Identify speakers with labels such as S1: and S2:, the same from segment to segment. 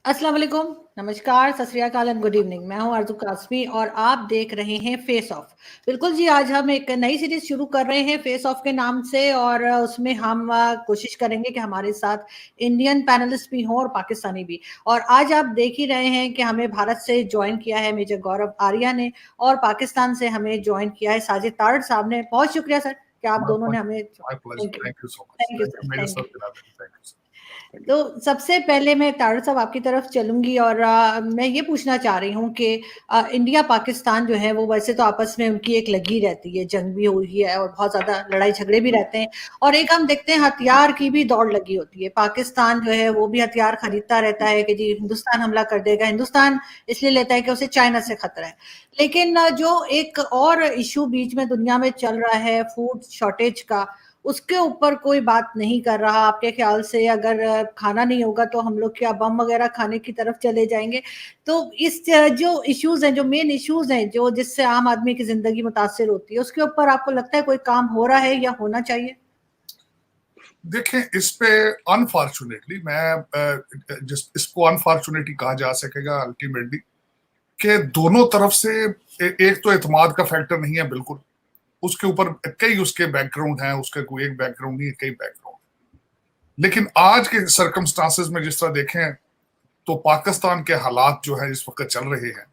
S1: अस्सलाम वालेकुम, नमस्कार, सत श्री अकाल एंड गुड इवनिंग। मैं हूं आरज़ू काज़मी और आप देख रहे हैं फेस ऑफ। बिल्कुल जी, आज हम एक नई सीरीज शुरू कर रहे हैं फेस ऑफ के नाम से और उसमें हम कोशिश करेंगे कि हमारे साथ इंडियन पैनलिस्ट भी हों और पाकिस्तानी भी। और आज आप देख ही रहे हैं कि हमें भारत से ज्वाइन किया है मेजर गौरव आर्या ने और पाकिस्तान से हमें ज्वाइन किया है साजिद तारड़ साहब ने। बहुत शुक्रिया सर कि आप
S2: My,
S1: दोनों
S2: my,
S1: ने हमें
S2: my pleasure.
S1: Thank you,
S2: Thank you so much.
S1: Thank you
S2: Thank
S1: sir,
S2: you, Major
S1: thank
S2: Sir
S1: you.
S2: Biradari. Thank you, sir.
S1: तो सबसे पहले मैं तारड़ साहब आपकी तरफ चलूंगी और मैं ये पूछना चाह रही हूँ कि इंडिया पाकिस्तान जो है वो वैसे तो आपस में उनकी एक लगी रहती है, जंग भी हुई है और बहुत ज्यादा लड़ाई झगड़े भी रहते हैं। और एक हम देखते हैं हथियार की भी दौड़ लगी होती है। पाकिस्तान जो है वो भी हथियार खरीदता रहता है कि जी हिंदुस्तान हमला कर देगा। हिंदुस्तान इसलिए लेता है कि उसे चाइना से खतरा है। लेकिन जो एक और इशू बीच में दुनिया में चल रहा है फूड शॉर्टेज का, उसके ऊपर कोई बात नहीं कर रहा। आपके ख्याल से अगर खाना नहीं होगा तो हम लोग क्या बम वगैरह खाने की तरफ चले जाएंगे? तो इस जो इश्यूज हैं, जो मेन इश्यूज हैं, जो जिससे आम आदमी की जिंदगी मुतासिर होती है, उसके ऊपर आपको लगता है कोई काम हो रहा है या होना चाहिए?
S2: देखें, इस पे अनफॉर्चुनेटली इसको अनफॉर्चुनेटली कहा जा सकेगा अल्टीमेटली कि दोनों तरफ से एक तो एतमाद का फैक्टर नहीं है बिल्कुल। उसके ऊपर कई उसके बैकग्राउंड हैं, उसका कोई एक बैकग्राउंड नहीं है, कई बैकग्राउंड। लेकिन आज के सर्कमस्टांसेस में जिस तरह देखें तो पाकिस्तान के हालात जो है इस वक्त चल रहे हैं,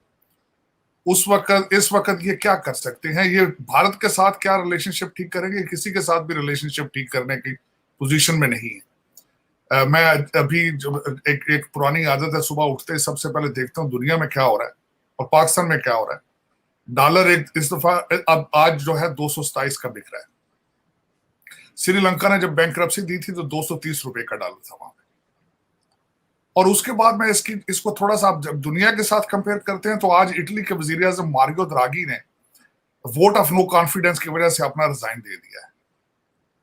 S2: इस वक्त ये क्या कर सकते हैं? ये भारत के साथ क्या रिलेशनशिप ठीक करेंगे? किसी के साथ भी रिलेशनशिप ठीक करने की पोजीशन में नहीं है। मैं अभी एक पुरानी आदत है, सुबह उठते ही सबसे पहले देखता हूँ दुनिया में क्या हो रहा है और पाकिस्तान में क्या हो रहा है। डॉलर एक इस दफा अब आज जो है 227 का बिक रहा है। श्रीलंका ने जब बैंकरप्सी दी थी तो 230 रुपए का डॉलर था वहां पे। और उसके बाद में इसको थोड़ा सा आप जब दुनिया के साथ कंपेयर करते हैं तो आज इटली के वजीर आजम मारियो द्रागी ने वोट ऑफ नो कॉन्फिडेंस की वजह से अपना रिजाइन दे दिया है।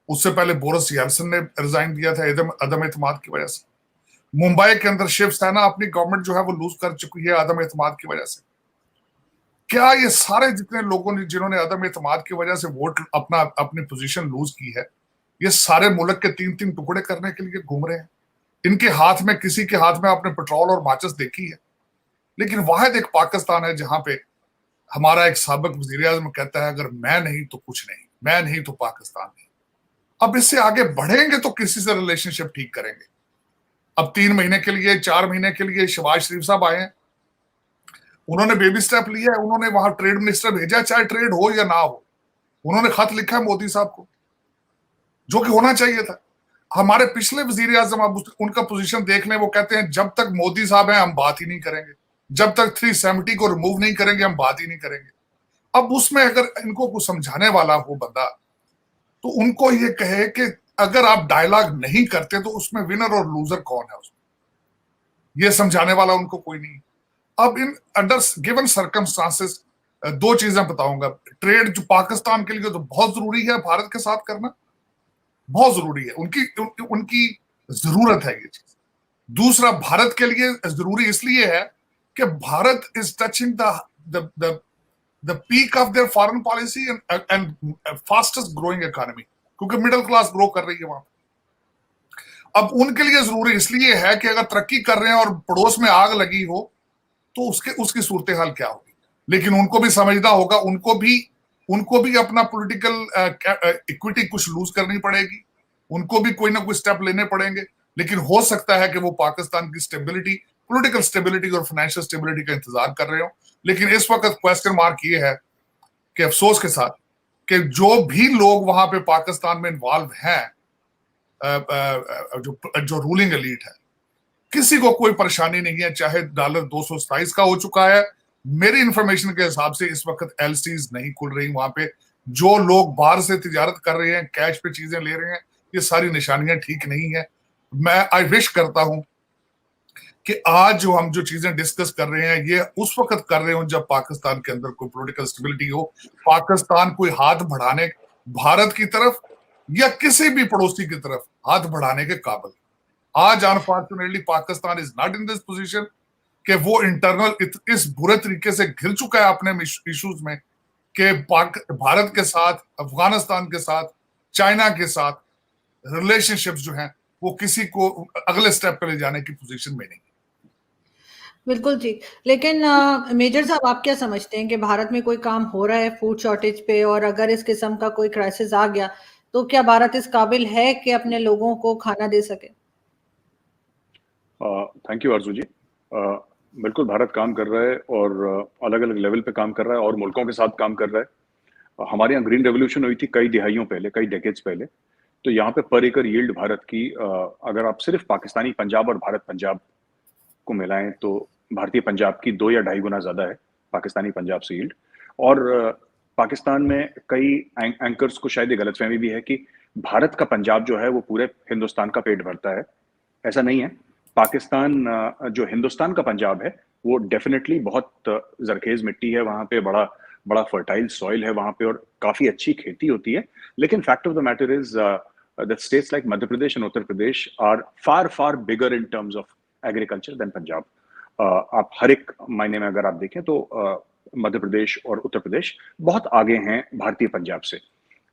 S2: उससे पहले बोरिस यल्सिन ने रिजाइन दिया था अदम एतमाद की वजह से। मुंबई के अंदर शिवसेना अपनी गवर्नमेंट जो है वो लूज कर चुकी है अदम एतमाद की वजह से। क्या ये सारे जितने लोगों ने जिन्होंने अदम एतमाद की वजह से वोट अपनी पोजीशन लूज की है, ये सारे मुल्क के तीन तीन टुकड़े करने के लिए घूम रहे हैं? इनके हाथ में, किसी के हाथ में आपने पेट्रोल और माचिस देखी है? लेकिन वाहिद एक पाकिस्तान है जहां पे हमारा एक साबिक वजीर आजम कहता है अगर मैं नहीं तो कुछ नहीं, मैं नहीं तो पाकिस्तान नहीं। अब इससे आगे बढ़ेंगे तो किसी से रिलेशनशिप ठीक करेंगे। अब 3 महीने के लिए, 4 महीने के लिए शहबाज शरीफ साहब आए हैं, उन्होंने बेबी स्टेप लिया है, उन्होंने वहां ट्रेड मिनिस्टर भेजा, चाहे ट्रेड हो या ना हो। उन्होंने खत लिखा है मोदी साहब को, जो कि होना चाहिए था। हमारे पिछले वजीर आजम, आप उनका पोजीशन देख लें, वो कहते हैं जब तक मोदी साहब हैं हम बात ही नहीं करेंगे, जब तक 370 को रिमूव नहीं करेंगे हम बात ही नहीं करेंगे। अब उसमें अगर इनको कुछ समझाने वाला हो बंदा तो उनको ये कहे कि अगर आप डायलॉग नहीं करते तो उसमें विनर और लूजर कौन है, उसमें ये समझाने वाला उनको कोई नहीं। अब इन अंडर गिवन सर्कमस्टांसेस दो चीजें बताऊंगा। ट्रेड जो पाकिस्तान के लिए तो बहुत जरूरी है भारत के साथ करना, बहुत जरूरी है, उनकी जरूरत है ये चीज। दूसरा, भारत के लिए जरूरी इसलिए है कि Bharat is touching the peak of their foreign policy and fastest growing economy, क्योंकि मिडिल क्लास ग्रो कर रही है वहां। अब उनके लिए जरूरी इसलिए है कि अगर तरक्की कर रहे हैं और पड़ोस में आग लगी हो तो उसकी सूरत हाल क्या होगी। लेकिन उनको भी समझना होगा, उनको भी अपना पॉलिटिकल इक्विटी कुछ लूज करनी पड़ेगी, उनको भी कोई ना कोई स्टेप लेने पड़ेंगे। लेकिन हो सकता है कि वो पाकिस्तान की स्टेबिलिटी, पॉलिटिकल स्टेबिलिटी और फाइनेंशियल स्टेबिलिटी का इंतजार कर रहे हो। लेकिन इस वक्त क्वेश्चन मार्क ये है कि अफसोस के साथ कि जो भी लोग वहां पे पाकिस्तान में इन्वॉल्व हैं, जो रूलिंग एलीट है, किसी को कोई परेशानी नहीं है, चाहे डॉलर 227 का हो चुका है। मेरी इंफॉर्मेशन के हिसाब से इस वक्त एलसीज नहीं खुल रही वहां पे। जो लोग बाहर से तिजारत कर रहे हैं, कैश पे चीजें ले रहे हैं, ये सारी निशानियां ठीक नहीं है। मैं आई विश करता हूं कि आज जो हम जो चीजें डिस्कस कर रहे हैं ये उस वक्त कर रहे हो जब पाकिस्तान के अंदर कोई पॉलिटिकल स्टेबिलिटी हो, पाकिस्तान कोई हाथ बढ़ाने भारत की तरफ या किसी भी पड़ोसी की तरफ हाथ बढ़ाने के काबिल। आज unfortunately Pakistan is not in this position कि वो इंटरनल इस बुरे तरीके से घिर चुका है अपने इश्यूज में कि भारत के साथ, अफगानिस्तान के साथ, चाइना के साथ रिलेशनशिप्स जो हैं वो किसी को अगले स्टेप पे ले जाने की पोजीशन में नहीं।
S1: बिल्कुल ठीक। लेकिन मेजर साहब आप क्या समझते हैं कि भारत में कोई काम हो रहा है फूड शॉर्टेज पे, और अगर इस किस्म का कोई क्राइसिस आ गया तो क्या भारत इस काबिल है कि अपने लोगों को खाना दे सके?
S3: थैंक यू आरजू जी। बिल्कुल भारत काम कर रहा है और अलग अलग लेवल पे काम कर रहा है और मुल्कों के साथ काम कर रहा है। हमारे यहाँ ग्रीन रेवोल्यूशन हुई थी कई दिहाइयों पहले, कई डेकेड्स पहले। तो यहाँ पे पर एकड़ यील्ड भारत की, अगर आप सिर्फ पाकिस्तानी पंजाब और भारत पंजाब को मिलाएं तो भारतीय पंजाब की 2 या 2.5 गुना ज्यादा है पाकिस्तानी पंजाब से यील्ड। और पाकिस्तान में कई एंकर्स को शायद ये गलतफहमी भी है कि भारत का पंजाब जो है वो पूरे हिंदुस्तान का पेट भरता है। ऐसा नहीं है। पाकिस्तान, जो हिंदुस्तान का पंजाब है, वो डेफिनेटली बहुत जरखेज मिट्टी है वहां पे, बड़ा बड़ा फर्टाइल सॉइल है वहां पे और काफी अच्छी खेती होती है। लेकिन fact of the matter is that states like Madhya Pradesh and Uttar Pradesh are far far bigger in terms of agriculture than Punjab. आप हर एक मायने में अगर आप देखें तो मध्य प्रदेश और उत्तर प्रदेश बहुत आगे हैं भारतीय पंजाब से।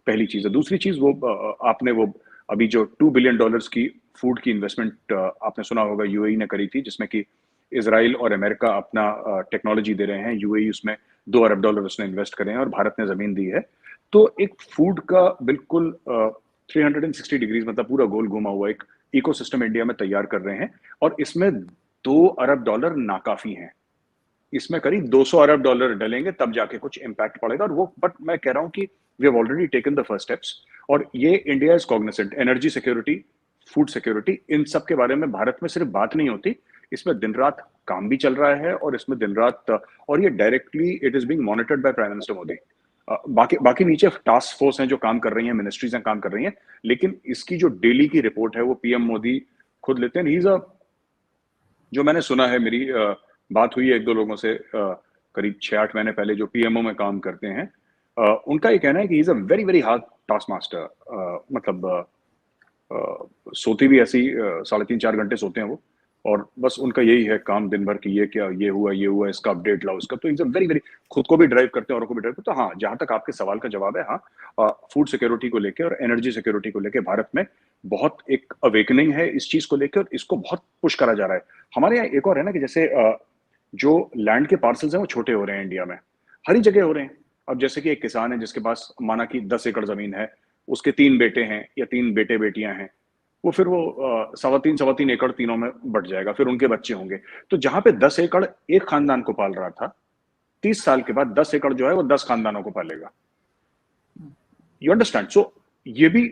S3: पहली चीज है। दूसरी चीज, वो आपने वो अभी जो $2 बिलियन की फूड की इन्वेस्टमेंट आपने सुना होगा यूएई ने करी थी, जिसमें कि इसराइल और अमेरिका अपना टेक्नोलॉजी दे रहे हैं। यूएई उसमें $2 अरब उसने इन्वेस्ट करे हैं और भारत ने जमीन दी है। तो एक फूड का बिल्कुल 360 डिग्रीज, मतलब पूरा गोल घुमा हुआ एक इकोसिस्टम इंडिया में तैयार कर रहे हैं। और इसमें $2 अरब नाकाफी हैं। इसमें करीब $200 अरब डलेंगे तब जाके कुछ इम्पैक्ट पड़ेगा। और वो, बट मैं कह रहा हूं कि we have already taken the first steps. और ये India is cognisant. Energy security, food security, इन सब के बारे में भारत में सिर्फ बात नहीं होती, इसमें दिन रात काम भी चल रहा है। और इसमें दिन रात, और ये directly it is being monitored by prime minister Modi. बाकी बाकी नीचे टास्क फोर्स हैं जो काम कर रही हैं, मिनिस्ट्रीज हैं काम कर रही हैं, लेकिन इसकी जो डेली की रिपोर्ट है वो पीएम मोदी खुद लेते हैं। ही इज अ, जो मैंने सुना है, मेरी बात हुई है एक दो लोगों से करीब 6-8 महीने पहले जो पीएमओ में काम करते हैं, उनका ये कहना है कि is a very very hard task master. मतलब सोती भी ऐसी 3.5-4 घंटे सोते हैं वो, और बस उनका यही है काम दिन भर की, ये क्या, ये हुआ, इसका अपडेट लाओ, इसका। तो इज अ वेरी वेरी, खुद को भी ड्राइव करते हैं और को भी ड्राइव करते हैं। तो हाँ, जहां तक आपके सवाल का जवाब है, हाँ, फूड सिक्योरिटी को लेकर और एनर्जी सिक्योरिटी को लेकर भारत में बहुत एक अवेकनिंग है इस चीज को लेकर, और इसको बहुत पुश करा जा रहा है। हमारे यहाँ एक और है ना कि जैसे जो लैंड के पार्सल्स हैं वो छोटे हो रहे हैं इंडिया में, हर ही जगह हो रहे हैं। अब जैसे कि एक किसान है जिसके पास माना कि 10 एकड़ जमीन है, उसके 3 बेटे हैं या 3 बेटे बेटियां हैं, वो फिर वो 3.25 एकड़ तीनों में बट जाएगा, फिर उनके बच्चे होंगे। तो जहां पे 10 एकड़ एक खानदान को पाल रहा था, 30 साल के बाद 10 एकड़ जो है वो 10 खानदानों को पालेगा। You understand? सो ये भी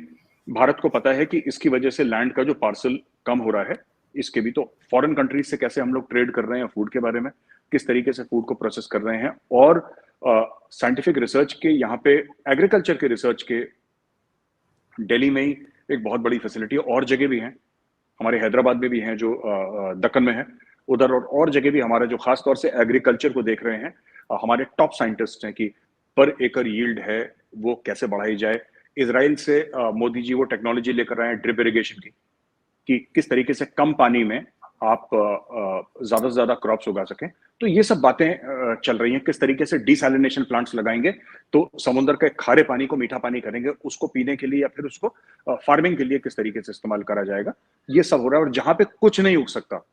S3: भारत को पता है कि इसकी वजह से लैंड का जो पार्सल कम हो रहा है, इसके भी तो फॉरेन कंट्रीज से कैसे हम लोग ट्रेड कर रहे हैं फूड के बारे में, किस तरीके से फूड को प्रोसेस कर रहे हैं। और साइंटिफिक रिसर्च के, यहाँ पे एग्रीकल्चर के रिसर्च के दिल्ली में ही एक बहुत बड़ी फैसिलिटी है, और जगह भी हैं, हमारे हैदराबाद में भी हैं जो दक्कन में है उधर, और जगह भी हमारे जो खास तौर से एग्रीकल्चर को देख रहे हैं। हमारे टॉप साइंटिस्ट हैं कि पर एकड़ यील्ड है वो कैसे बढ़ाई जाए। इसराइल से मोदी जी वो टेक्नोलॉजी लेकर आए हैं ड्रिप इरिगेशन की, कि किस तरीके से कम पानी में आप ज्यादा से ज्यादा क्रॉप्स उगा सकें। तो ये सब बातें चल रही हैं। किस तरीके से डिसैलिनेशन प्लांट्स लगाएंगे तो समुद्र के खारे पानी को मीठा पानी करेंगे, उसको पीने के लिए या फिर उसको फार्मिंग के लिए किस तरीके से इस्तेमाल करा जाएगा, ये सब हो रहा है। और जहां पे कुछ नहीं उग सकता,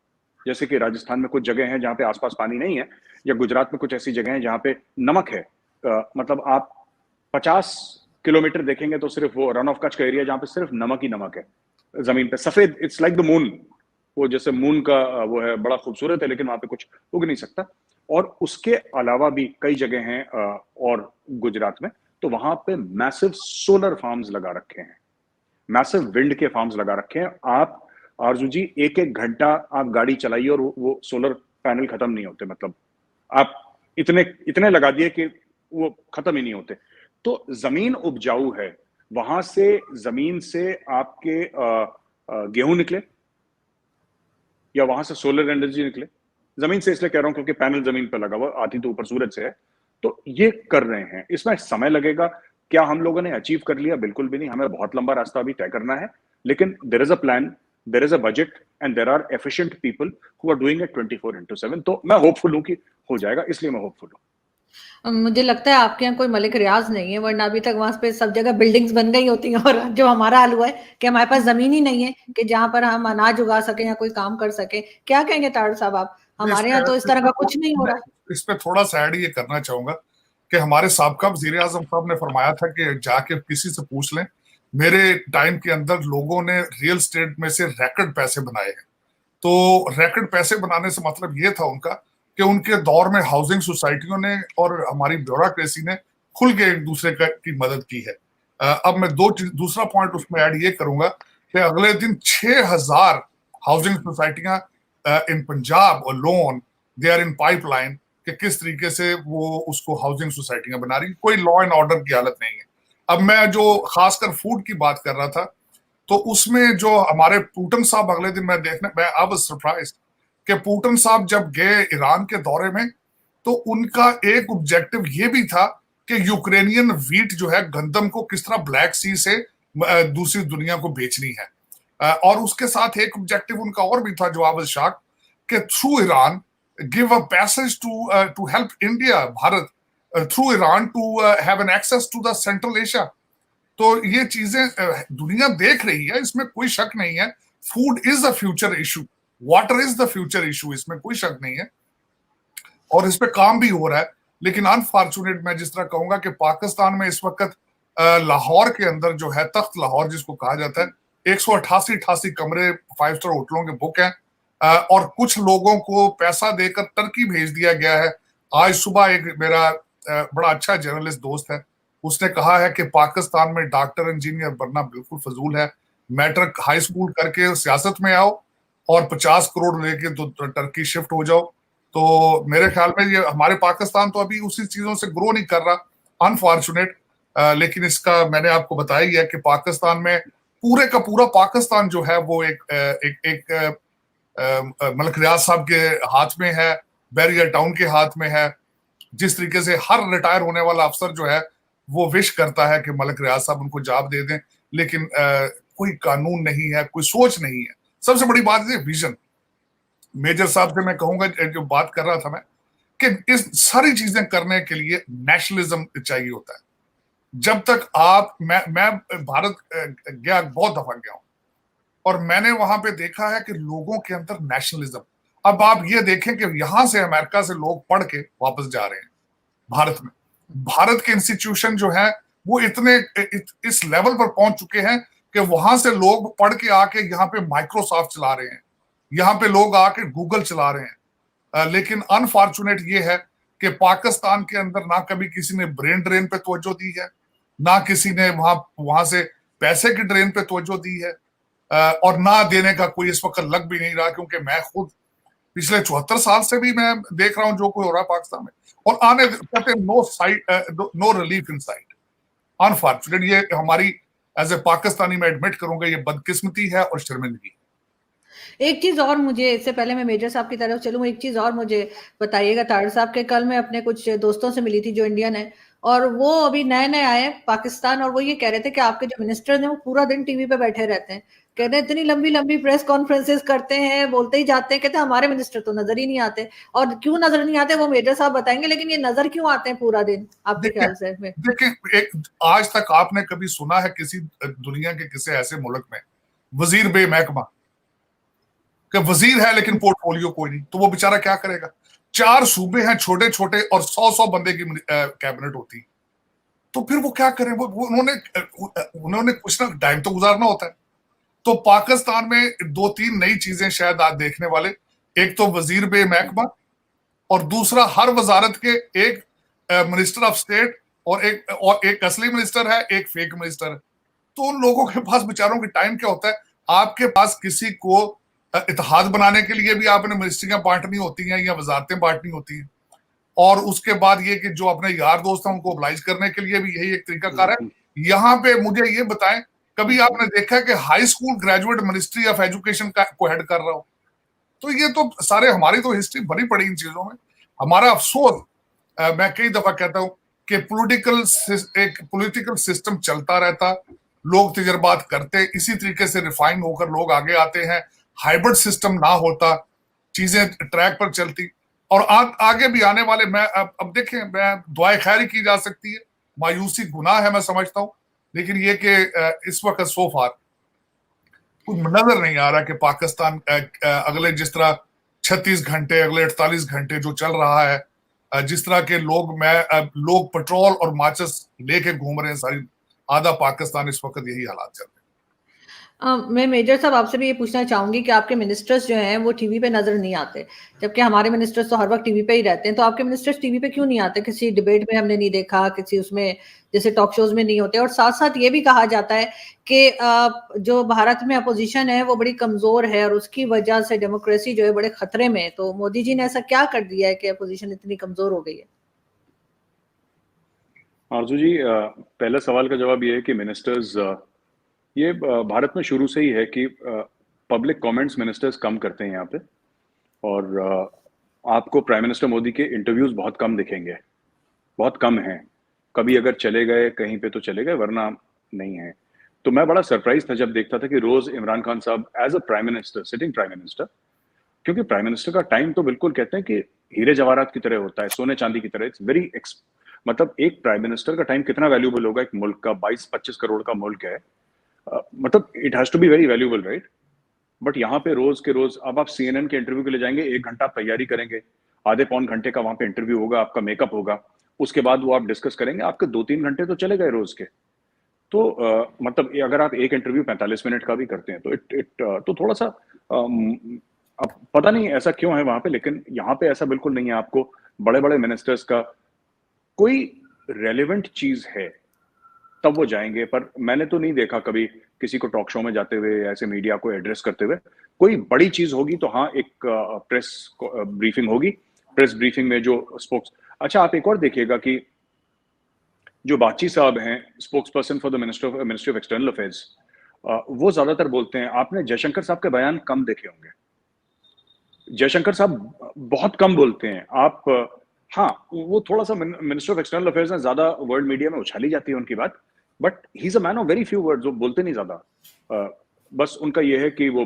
S3: जैसे कि राजस्थान में कुछ जगह है जहां पे आसपास पानी नहीं है, या गुजरात में कुछ ऐसी जगह है जहां पे नमक है, मतलब आप 50 किलोमीटर देखेंगे तो सिर्फ वो रन ऑफ कच्छ का एरिया जहां पे सिर्फ नमक ही नमक है जमीन पे, सफेद, इट्स लाइक द मून। वो जैसे मून का वो है, बड़ा खूबसूरत है, लेकिन वहां पे कुछ उग नहीं सकता। और उसके अलावा भी कई जगह हैं और गुजरात में, तो वहां पे मैसिव सोलर फार्म्स लगा रखे हैं, मैसिव विंड के फार्म्स लगा रखे हैं। आप आरजू जी 1-1 घंटा आप गाड़ी चलाइए और वो सोलर पैनल खत्म नहीं होते। मतलब आप इतने इतने लगा दिए कि वो खत्म ही नहीं होते। तो जमीन उपजाऊ है, वहां से जमीन से आपके गेहूं निकले या वहां से सोलर एनर्जी निकले। जमीन से इसलिए कह रहा हूं क्योंकि पैनल जमीन पर लगा हुआ, आती तो ऊपर सूरज से है। तो ये कर रहे हैं, इसमें समय लगेगा। क्या हम लोगों ने अचीव कर लिया? बिल्कुल भी नहीं, हमें बहुत लंबा रास्ता अभी तय करना है। लेकिन there is a plan, there is a budget and there are efficient people who are doing it 24/7। तो मैं होपफुल हूं कि हो जाएगा, इसलिए मैं होपफुल हूं।
S1: मुझे लगता है आपके यहाँ कोई मलिक रियाज नहीं है, वरना अभी तक वहां पे सब जगह बिल्डिंग्स बन गई होती हैं। और जो हमारा हाल हुआ है कि हमारे पास जमीन ही नहीं है कि जहां पर हम अनाज उगा सके या कोई काम कर सके। क्या कहेंगे तारड़ साहब आप?
S2: इस
S1: हमारे
S2: पे
S1: यहाँ तो इस तरह का कुछ नहीं हो
S2: मैं
S1: रहा।
S2: इस पे थोड़ा सा ऐड ये करना चाहूंगा कि हमारे साबका वजीर आजम साहब ने फरमाया था कि जाके किसी से पूछ लें, मेरे टाइम के अंदर लोगों ने रियल स्टेट में से रैकेट पैसे बनाए हैं। तो रैकेट पैसे बनाने से मतलब ये था उनका कि उनके दौर में हाउसिंग सोसाइटियों ने और हमारी ब्यूरोक्रेसी ने खुल के एक दूसरे की मदद की है। अब मैं दूसरा पॉइंट उसमें ऐड ये करूंगा कि अगले दिन 6,000 हाउसिंग सोसाइटियां इन पंजाब और loan they are in pipeline कि किस तरीके से वो उसको हाउसिंग सोसाइटियां बना रही, कोई लॉ एंड ऑर्डर की हालत नहीं है। अब मैं जो खासकर फूड की बात कर रहा था, तो उसमें जो हमारे पूटन साहब अगले दिन मैं आई वाज सरप्राइज्ड कि पूटन साहब जब गए ईरान के दौरे में, तो उनका एक ऑब्जेक्टिव ये भी था कि यूक्रेनियन वीट जो है, गंदम को किस तरह ब्लैक सी से दूसरी दुनिया को बेचनी है। और उसके साथ एक ऑब्जेक्टिव उनका और भी था जो आई वाज शॉक्ड कि through Iran give a passage to help India, Bharat through Iran to have an access to the central Asia. तो ये चीजें दुनिया देख रही है, इसमें कोई शक नहीं है। Food is the future issue, water is the future issue, इसमें कोई शक नहीं है और इस पे काम भी हो रहा है। लेकिन अनफॉर्चुनेट मैं जिस तरह कहूंगा कि पाकिस्तान में इस वक्त लाहौर के अंदर जो है, तख्त लाहौर जिसको कहा जाता है, 188 कमरे 5 स्टार होटलों के बुक हैं और कुछ लोगों को पैसा देकर टर्की भेज दिया गया है। आज सुबह एक मेरा बड़ा अच्छा जर्नलिस्ट दोस्त है, उसने कहा है कि पाकिस्तान में डॉक्टर इंजीनियर बनना बिल्कुल फजूल है, मैट्रिक हाई स्कूल करके सियासत में आओ और 50 करोड़ लेके तो टर्की शिफ्ट हो जाओ। तो मेरे ख्याल में ये हमारे पाकिस्तान तो अभी उसी चीजों से ग्रो नहीं कर रहा, अनफॉर्चुनेट। लेकिन इसका मैंने आपको बताया ही है कि पाकिस्तान में पूरे का पूरा पाकिस्तान जो है वो एक मलिक रियाज साहब के हाथ में है, बैरियर टाउन के हाथ में है। जिस तरीके से हर रिटायर होने वाला अफसर जो है वो विश करता है कि मलिक रियाज साहब उनको जॉब दे दें, लेकिन कोई कानून नहीं है, कोई सोच नहीं है। सबसे बड़ी बात है विजन। मेजर साहब से मैं कहूंगा, जो बात कर रहा था मैं, कि इस सारी चीजें करने के लिए नेशनलिज्म चाहिए होता है। जब तक आप मैं भारत गया, बहुत दफा गया हूं और मैंने वहां पे देखा है कि लोगों के अंदर नेशनलिज्म। अब आप ये देखें कि यहां से अमेरिका से लोग पढ़ के वापस जा रहे हैं भारत में। भारत के इंस्टीट्यूशन जो है वो इस लेवल पर पहुंच चुके हैं कि वहां से लोग पढ़ के आके यहाँ पे माइक्रोसॉफ्ट चला रहे हैं, यहाँ पे लोग आके गूगल चला रहे हैं। लेकिन अनफॉर्चुनेट ये है कि पाकिस्तान के अंदर ना कभी किसी ने ब्रेन ड्रेन पे तवज्जो दी है, ना किसी ने वहां से पैसे की ड्रेन पे तवज्जो दी है, और ना देने का कोई इस वक्त लग भी नहीं रहा, क्योंकि मैं खुद पिछले 74 साल से भी मैं देख रहा हूं जो कोई हो रहा है पाकिस्तान में, और आने कहते no relief in sight. Unfortunate ये हमारी एज ए पाकिस्तानी मैं एडमिट करूंगा, ये बदकिस्मती है और शर्मिंदगी।
S1: एक चीज और मुझे, इससे पहले मैं मेजर साहब की तरफ चलूं, एक चीज और मुझे बताइएगा तारड़ साहब के, कल मैं अपने कुछ दोस्तों से मिली थी जो इंडियन है और वो अभी नए नए आए हैं पाकिस्तान, और वो ये कह रहे थे कि आपके जो मिनिस्टर हैं वो पूरा दिन टीवी पे बैठे रहते हैं, कहते हैं इतनी लंबी लंबी प्रेस कॉन्फ्रेंसेस करते हैं, बोलते ही जाते हैं, कहते हैं हमारे मिनिस्टर तो नजर ही नहीं आते। और क्यों नजर नहीं आते वो मेजर साहब बताएंगे, लेकिन ये नजर क्यों आते हैं पूरा दिन आपके ख्याल से?
S2: देखिए, एक आज तक आपने कभी सुना है किसी दुनिया के किसी ऐसे मुल्क में वजीर बे महकमा, कि वजीर है लेकिन पोर्टफोलियो कोई नहीं, तो वो बेचारा क्या करेगा? 4 सूबे हैं छोटे छोटे और 100 बंदे की कैबिनेट होती, तो फिर वो क्या करें? वो उन्होंने कुछ ना टाइम तो गुजारना होता है। तो पाकिस्तान में 2-3 नई चीजें शायद आज देखने वाले, एक तो वजीर बे महकमा, और दूसरा हर वजारत के एक मिनिस्टर ऑफ स्टेट, और एक असली मिनिस्टर है, एक फेक मिनिस्टर है। तो उन लोगों के पास बेचारों की टाइम क्या होता है? आपके पास किसी को इत्तेहाद बनाने के लिए भी आपने मिनिस्ट्रियां बांटनी होती हैं या वजारतें बांटनी होती हैं, और उसके बाद ये कि जो अपने यार दोस्त हैं उनको ऑब्लाइज करने के लिए भी यही एक तरीका कार है। यहाँ पे मुझे ये बताएं, कभी आपने देखा कि high school graduate ministry of education को हेड कर रहा हो? तो ये तो सारे, हमारी तो हिस्ट्री भरी पड़ी इन चीजों में। हमारा अफसोस, मैं कई दफा कहता हूं कि पॉलिटिकल सिस्टम चलता रहता, लोग तजर्बात करते, इसी तरीके से रिफाइन होकर लोग आगे आते हैं। हाइब्रिड सिस्टम ना होता, चीजें ट्रैक पर चलती, और आगे भी आने वाले, मैं अब देखें, मैं दुआए खैर ही की जा सकती है, मायूसी गुनाह है मैं समझता हूं, लेकिन ये कि इस वक्त सो फार कुछ नजर नहीं आ रहा कि पाकिस्तान अगले जिस तरह 36 घंटे, अगले 48 घंटे जो चल रहा है, जिस तरह के लोग पेट्रोल और माचिस लेके घूम रहे हैं, सारी आधा पाकिस्तान इस वक्त यही हालात चल रहे हैं।
S1: मैं मेजर साहब आपसे भी ये पूछना चाहूंगी कि आपके मिनिस्टर्स जो हैं वो टीवी पे नजर नहीं आते, जबकि हमारे मिनिस्टर्स तो हर वक्त टीवी पे ही रहते हैं। तो आपके मिनिस्टर्स टीवी पे क्यों नहीं आते? किसी डिबेट में हमने नहीं देखा, किसी उसमें जैसे टॉक शोज में नहीं होते। और साथ साथ ये भी कहा जाता है कि जो भारत में अपोजिशन है वो बड़ी कमजोर है और उसकी वजह से डेमोक्रेसी जो है बड़े खतरे में है। तो मोदी जी ने ऐसा क्या कर दिया है कि अपोजिशन इतनी कमजोर हो गई है?
S3: आरजू जी, पहले सवाल का जवाब ये है कि मिनिस्टर्स, ये भारत में शुरू से ही है कि पब्लिक कमेंट्स मिनिस्टर्स कम करते हैं यहाँ पे। और आपको प्राइम मिनिस्टर मोदी के इंटरव्यूज बहुत कम दिखेंगे, बहुत कम हैं। कभी अगर चले गए कहीं पे तो चले गए, वरना नहीं है। तो मैं बड़ा सरप्राइज था जब देखता था कि रोज इमरान खान साहब as a prime minister, sitting prime minister, क्योंकि प्राइम मिनिस्टर का टाइम तो बिल्कुल कहते हैं कि हीरे जवाहरात की तरह होता है, सोने चांदी की तरह। इट्स वेरी मतलब एक प्राइम मिनिस्टर का टाइम कितना वैल्यूबल होगा एक मुल्क का, 22-25 करोड़ का मुल्क है। मतलब it has to be very valuable, right? But यहाँ पे रोज के रोज, अब आप सीएनएन के इंटरव्यू के लिए जाएंगे, 1 घंटा आप तैयारी करेंगे, आधे पौन घंटे का वहां पे इंटरव्यू होगा, आपका मेकअप होगा, उसके बाद वो आप डिस्कस करेंगे, आपके 2-3 घंटे तो चले गए रोज के। तो मतलब अगर आप एक इंटरव्यू 45 मिनट का भी करते हैं तो तो थोड़ा सा अब पता नहीं ऐसा क्यों है वहां पे, लेकिन यहाँ पे ऐसा बिल्कुल नहीं है। आपको बड़े बड़े मिनिस्टर्स का कोई रेलेवेंट चीज है तब वो जाएंगे, पर मैंने तो नहीं देखा कभी किसी को टॉक शो में जाते हुए, ऐसे मीडिया को एड्रेस करते हुए। कोई बड़ी चीज होगी तो हाँ, एक प्रेस ब्रीफिंग होगी। प्रेस ब्रीफिंग में जो स्पोक्स, अच्छा आप एक और देखिएगा कि जो बाची साहब हैं, spokes person for the ministry of external affairs, वो ज्यादातर बोलते हैं। आपने जयशंकर साहब के बयान कम देखे होंगे, जयशंकर साहब बहुत कम बोलते हैं। आप हाँ, वो थोड़ा सा मिनिस्टर ऑफ एक्सटर्नल अफेयर्स में ज्यादा वर्ल्ड मीडिया में उछाली जाती है उनकी बात, but he is a man of very few words. वो बोलते नहीं ज्यादा। बस उनका ये है कि वो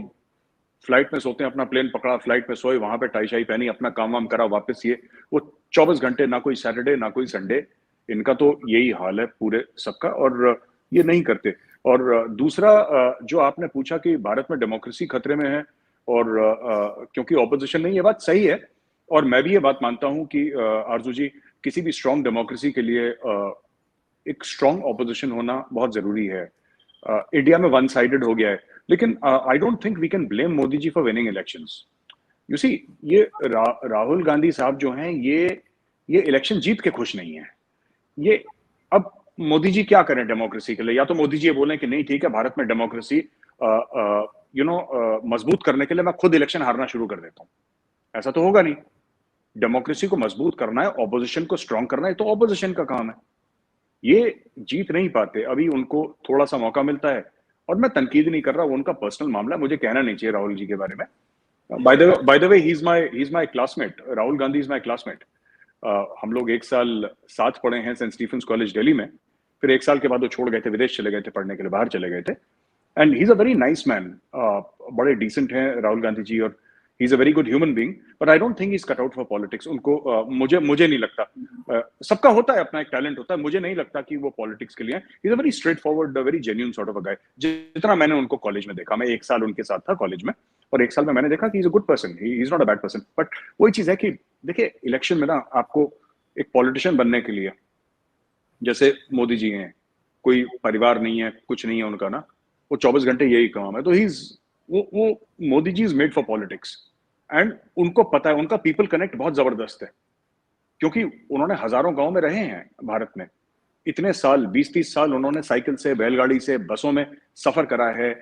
S3: फ्लाइट में सोते हैं, अपना प्लेन पकड़ा, फ्लाइट में सोए, वहां पे टाई शाई पहनी, अपना काम वाम करा, वापस ये वो 24 घंटे, ना कोई सैटरडे ना कोई संडे। इनका तो यही हाल है पूरे सबका, और ये नहीं करते। और दूसरा, जो आपने पूछा कि भारत में डेमोक्रेसी खतरे में है और क्योंकि ऑपोजिशन नहीं, ये बात सही है। और मैं भी ये बात मानता हूं कि आरजू जी, किसी भी स्ट्रांग डेमोक्रेसी के लिए एक स्ट्रांग ऑपोजिशन होना बहुत जरूरी है। इंडिया में वन साइडेड हो गया है, लेकिन I don't think we can blame Modi ji for winning elections. You see, ये राहुल गांधी साहब जो हैं, ये इलेक्शन जीत के खुश नहीं है। ये अब मोदी जी क्या करें डेमोक्रेसी के लिए? या तो मोदी जी ये बोलें कि नहीं ठीक है, भारत में डेमोक्रेसी मजबूत करने के लिए मैं खुद इलेक्शन हारना शुरू कर देता हूं। ऐसा तो होगा नहीं। डेमोक्रेसी को मजबूत करना है, ऑपोजिशन को स्ट्रांग करना है, तो ऑपोजिशन का काम है। ये जीत नहीं पाते, अभी उनको थोड़ा सा मौका मिलता है। और मैं तनकीद नहीं कर रहा, वो उनका पर्सनल मामला है, मुझे कहना नहीं चाहिए राहुल जी के बारे में। By the way, he is my classmate, Rahul Gandhi is my classmate. हम लोग 1 साल साथ पढ़े हैं सेंट स्टीफेंस कॉलेज दिल्ली में। फिर 1 साल के बाद वो छोड़ गए थे, विदेश चले गए थे पढ़ने के लिए, बाहर चले गए थे। And he is a very nice man. बड़े डिसेंट हैं राहुल गांधी जी, और ही is a very good human being. But I don't think he is cut out for politics. उनको मुझे नहीं लगता। सबका होता है, अपना एक टैलेंट होता है, मुझे नहीं लगता कि वो पॉलिटिक्स के लिए। He is a very straight forward, very genuine sort of a guy. जितना मैंने उनको कॉलेज में देखा, मैं 1 साल उनके साथ था कॉलेज में, और 1 साल में मैंने देखा कि is a good person, he is not a bad person. But वही चीज है कि देखिए, इलेक्शन में ना आपको एक पॉलिटिशियन बनने के लिए, जैसे मोदी जी हैं, कोई परिवार नहीं है, कुछ नहीं है उनका ना, वो 24 घंटे यही काम है। तो ही वो Modi ji is made for politics. And उनको पता है, उनका पीपल कनेक्ट बहुत जबरदस्त है, क्योंकि उन्होंने हजारों गांव में रहे हैं भारत में। इतने साल, 20-30 साल उन्होंने साइकिल से, बैलगाड़ी से, बसों में सफर करा है।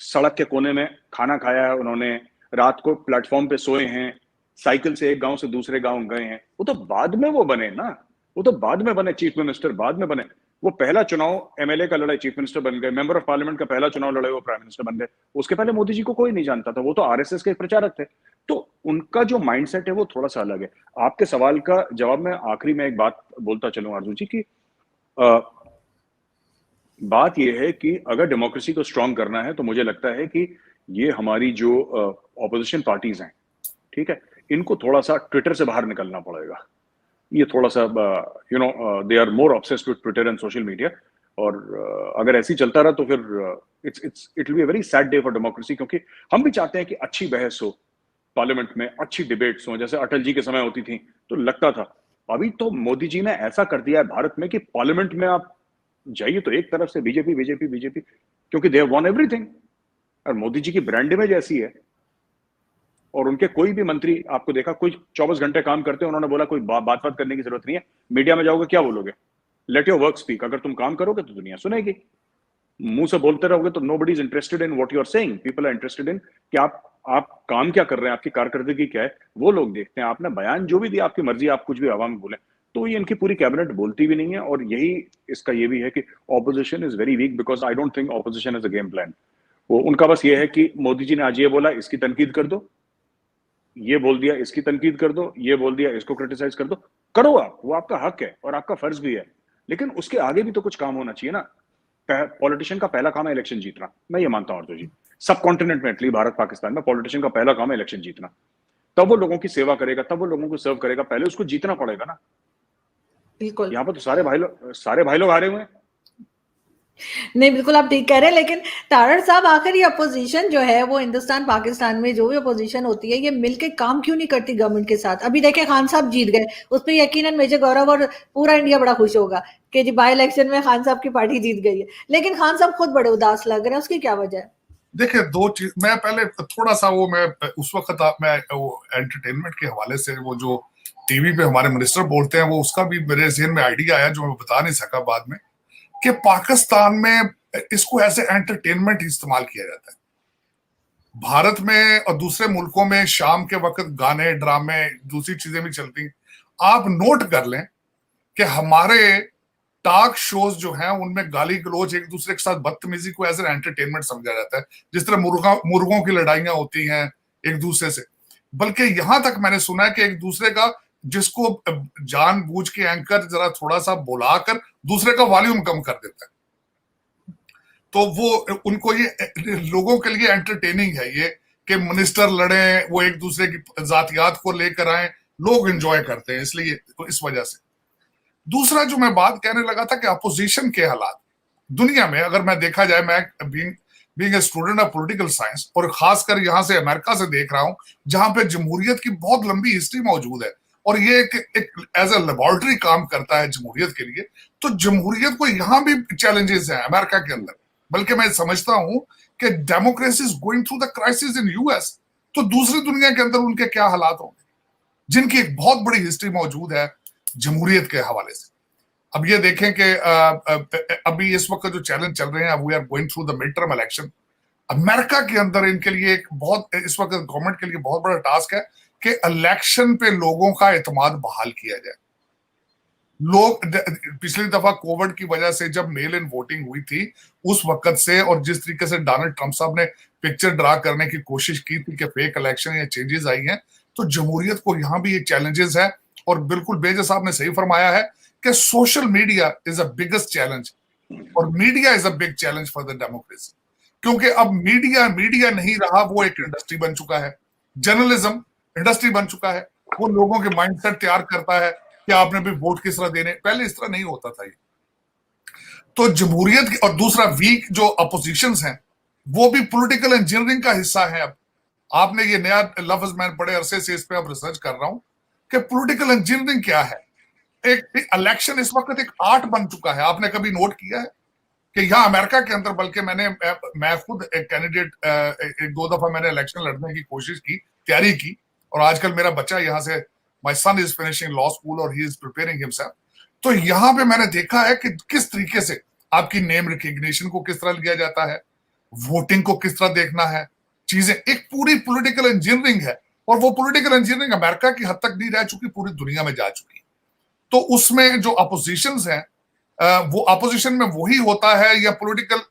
S3: सड़क के कोने में खाना खाया है उन्होंने, रात को प्लेटफॉर्म पे सोए हैं, साइकिल से एक गांव से दूसरे गांव गए हैं। वो तो बाद में वो बने ना, वो तो बाद में बने चीफ मिनिस्टर, बाद में बने। वो पहला चुनाव एमएलए का लड़े, चीफ मिनिस्टर बन गए। मेंबर ऑफ पार्लियामेंट का पहला चुनाव लड़े, वो प्राइम मिनिस्टर बन गए। उसके पहले मोदी जी को कोई नहीं जानता था, वो तो आरएसएस के प्रचारक थे। तो उनका जो माइंडसेट है वो थोड़ा सा अलग है। आपके सवाल का जवाब में आखिरी में एक बात बोलता चलूं आरजू जी की, बात यह है कि अगर डेमोक्रेसी को स्ट्रांग करना है तो मुझे लगता है कि ये हमारी जो ऑपोजिशन पार्टीज हैं, ठीक है, इनको थोड़ा सा ट्विटर से बाहर निकलना पड़ेगा। ये थोड़ा सा they are more obsessed with Twitter and social media, और अगर ऐसे ही चलता रहा तो फिर it will be a very sad day for democracy, क्योंकि हम भी चाहते हैं कि अच्छी बहस हो पार्लियामेंट में, अच्छी डिबेट्स हो, जैसे अटल जी के समय होती थी तो लगता था। अभी तो मोदी जी ने ऐसा कर दिया है भारत में कि पार्लियामेंट में आप जाइए तो एक तरफ से बीजेपी बीजेपी बीजेपी, क्योंकि दे हैव वॉन एवरीथिंग, और मोदी जी की ब्रांड इमेज ऐसी है। और उनके कोई भी मंत्री आपको देखा, कोई 24 घंटे काम करते हैं, उन्होंने बोला कोई बात करने की जरूरत नहीं है, मीडिया में जाओगे क्या बोलोगे, लेट योर वर्क स्पीक, अगर तुम काम करोगे तो दुनिया सुनेगी, मुंह से बोलते रहोगे तो nobody is interested in what you are saying, people are interested in कि आप काम क्या कर रहे हैं, आपकी कारकर्दगी क्या है, वो लोग देखते हैं। आपने बयान जो भी दिया आपकी मर्जी, आप कुछ भी आवाम में बोले, तो ये इनकी पूरी कैबिनेट बोलती भी नहीं है। और यही इसका ये भी है कि opposition is very weak, because I don't think opposition is a game plan. वो उनका बस ये है कि मोदी जी ने आज ये बोला, इसकी तनकीद कर दो, ये बोल दिया इसकी तनकीद कर दो, ये बोल दिया इसको क्रिटिसाइज कर दो, करो आप, वो आपका हक है और आपका फर्ज भी है, लेकिन उसके आगे भी तो कुछ काम होना चाहिए ना। पॉलिटिशियन का पहला काम है इलेक्शन जीतना, मैं ये मानता हूं अर्जुन जी, सब कॉन्टिनेंट में, एटलीस्ट भारत पाकिस्तान में पॉलिटिशियन का पहला काम है इलेक्शन जीतना, तब वो लोगों की सेवा करेगा, तब वो लोगों को सर्व करेगा, पहले उसको जीतना पड़ेगा ना।
S1: बिल्कुल।
S3: यहाँ पर तो सारे भाई लोग हारे हुए हैं।
S1: नहीं, बिल्कुल आप ठीक कह रहे हैं, लेकिन तारड़ साहब आखिर ये अपोजिशन जो है वो हिंदुस्तान पाकिस्तान में जो भी अपोजिशन होती है, ये मिलके काम क्यों नहीं करती गवर्नमेंट के साथ? अभी देखिए खान साहब जीत गए, उस पर यकीनन मेजर गौरव और पूरा इंडिया बड़ा खुश होगा कि जी बाई इलेक्शन में खान साहब की पार्टी जीत गई है, लेकिन खान साहब खुद बड़े उदास लग रहे हैं, उसकी क्या वजह है?
S2: देखिए, दो चीज मैं पहले थोड़ा सा मैं उस वक्त मैं वो एंटरटेनमेंट के हवाले से वो जो टीवी पे हमारे मिनिस्टर बोलते हैं, वो उसका भी मेरे जहन में आइडिया आया जो मैं बता नहीं सका बाद में, कि पाकिस्तान में इसको ऐसे एंटरटेनमेंट इस्तेमाल किया जाता है। भारत में और दूसरे मुल्कों में शाम के वक्त गाने, ड्रामे, दूसरी चीजें भी चलती। आप नोट कर लें कि हमारे टॉक शोज जो हैं उनमें गाली गलौज, एक दूसरे के साथ बदतमीजी को एज एन एंटरटेनमेंट समझा जाता है, जिस तरह मुर्गों की लड़ाइयां होती हैं एक दूसरे से। बल्कि यहां तक मैंने सुना है कि एक दूसरे का, जिसको जानबूझ के एंकर जरा थोड़ा सा बुलाकर दूसरे का वॉल्यूम कम कर देता है, तो वो उनको ये लोगों के लिए एंटरटेनिंग है ये कि मिनिस्टर लड़े, वो एक दूसरे की जातियात को लेकर आए, लोग एंजॉय करते हैं, इसलिए तो इस वजह से। दूसरा जो मैं बात कहने लगा था कि अपोजिशन के हालात दुनिया में अगर मैं देखा जाए, मैं being a student of political science और खासकर यहां से अमेरिका से देख रहा हूं, जहां पे जमहूरियत की बहुत लंबी हिस्ट्री मौजूद है और ये एक एज ए लेबोरेटरी काम करता है जमहूरियत के लिए, तो जमहूरियत को यहां भी चैलेंजेस हैं अमेरिका के अंदर। बल्कि मैं समझता हूं कि democracy is going through the crisis in US, तो दूसरी दुनिया के अंदर उनके क्या हालात होंगे, जिनकी एक बहुत बड़ी हिस्ट्री मौजूद है जमहूरियत के हवाले से। अब ये देखें कि अभी इस वक्त जो चैलेंज चल रहे हैं, we are going through the mid term election. America के अंदर इनके लिए एक बहुत, इस वक्त गवर्नमेंट के लिए बहुत बड़ा टास्क है कि इलेक्शन पे लोगों का एतमाद बहाल किया जाए। लोग पिछली दफा कोविड की वजह से जब मेल इन वोटिंग हुई थी उस वक्त से, और जिस तरीके से डोनाल्ड ट्रंप साहब ने पिक्चर ड्रा करने की कोशिश की थी कि फेक इलेक्शन या चेंजेस आई हैं, तो जमहूरियत को यहां भी एक चैलेंजेस है। और बिल्कुल बेजा साहब ने सही फरमाया है कि social media is a biggest challenge, और media is a big challenge for the democracy, क्योंकि अब मीडिया नहीं रहा, वो एक इंडस्ट्री बन चुका है, जर्नलिज्म इंडस्ट्री बन चुका है, वो लोगों के माइंडसेट तैयार करता है कि आपने भी वोट किस तरह देने। पहले इस तरह नहीं होता था ये। तो जमहूरियत की, और दूसरा वीक जो अपोजिशंस हैं वो भी पॉलिटिकल इंजीनियरिंग का हिस्सा है। अब आपने ये नया लफ्ज, मैं बड़े अरसे से इस पे अब रिसर्च कर रहा हूं कि पॉलिटिकल इंजीनियरिंग क्या है। एक इलेक्शन इस वक्त एक आर्ट बन चुका है। आपने कभी नोट किया है कि यहाँ अमेरिका के अंदर, बल्कि मैं खुद एक कैंडिडेट, एक दो दफा मैंने इलेक्शन लड़ने की कोशिश की, तैयारी की, और आजकल मेरा बच्चा यहाँ से, my son is finishing law school और ही इज प्रिपेयरिंग हिमसेल्फ। तो यहाँ पे मैंने देखा है कि किस तरीके से आपकी नेम रिकग्निशन को किस तरह लिया जाता है, वोटिंग को किस तरह देखना है, चीजें एक पूरी पॉलिटिकल इंजीनियरिंग है। और वो पॉलिटिकल इंजीनियरिंग अमेरिका की हद तक नहीं रह चुकी, पूरी दुनिया में जा चुकी। तो उसमें जो अपोजिशंस हैं, वो अपोजिशन में वही होता है, या पॉलिटिकल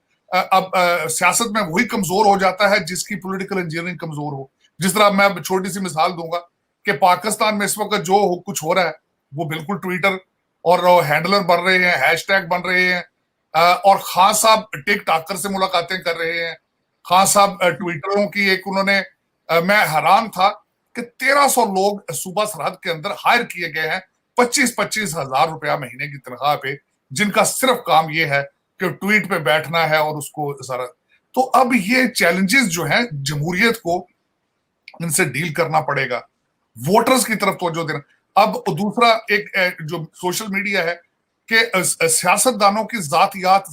S2: सियासत में वही कमजोर हो जाता है जिसकी पॉलिटिकल इंजीनियरिंग कमजोर हो। जिस तरह मैं छोटी सी मिसाल दूंगा कि पाकिस्तान में इस वक्त जो कुछ हो रहा है वो बिल्कुल ट्विटर और हैंडलर बन रहे हैं, हैशटैग बन रहे हैं, और खान साहब टिकटॉकर से मुलाकातें कर रहे हैं। खान साहब ट्विटरों की एक उन्होंने, मैं हैरान था कि 1300 लोग सूबा सरहद के अंदर हायर किए गए हैं 25-25 हजार रुपया महीने की तनख्वाह पे, जिनका सिर्फ काम ये है कि ट्वीट पे बैठना है और उसको सारा। तो अब ये चैलेंजेस जो हैं जमहूरियत को, इनसे डील करना पड़ेगा, वोटर्स की तरफ तवज्जो देना। अब दूसरा एक जो सोशल मीडिया है कि सियासतदानों की जातियात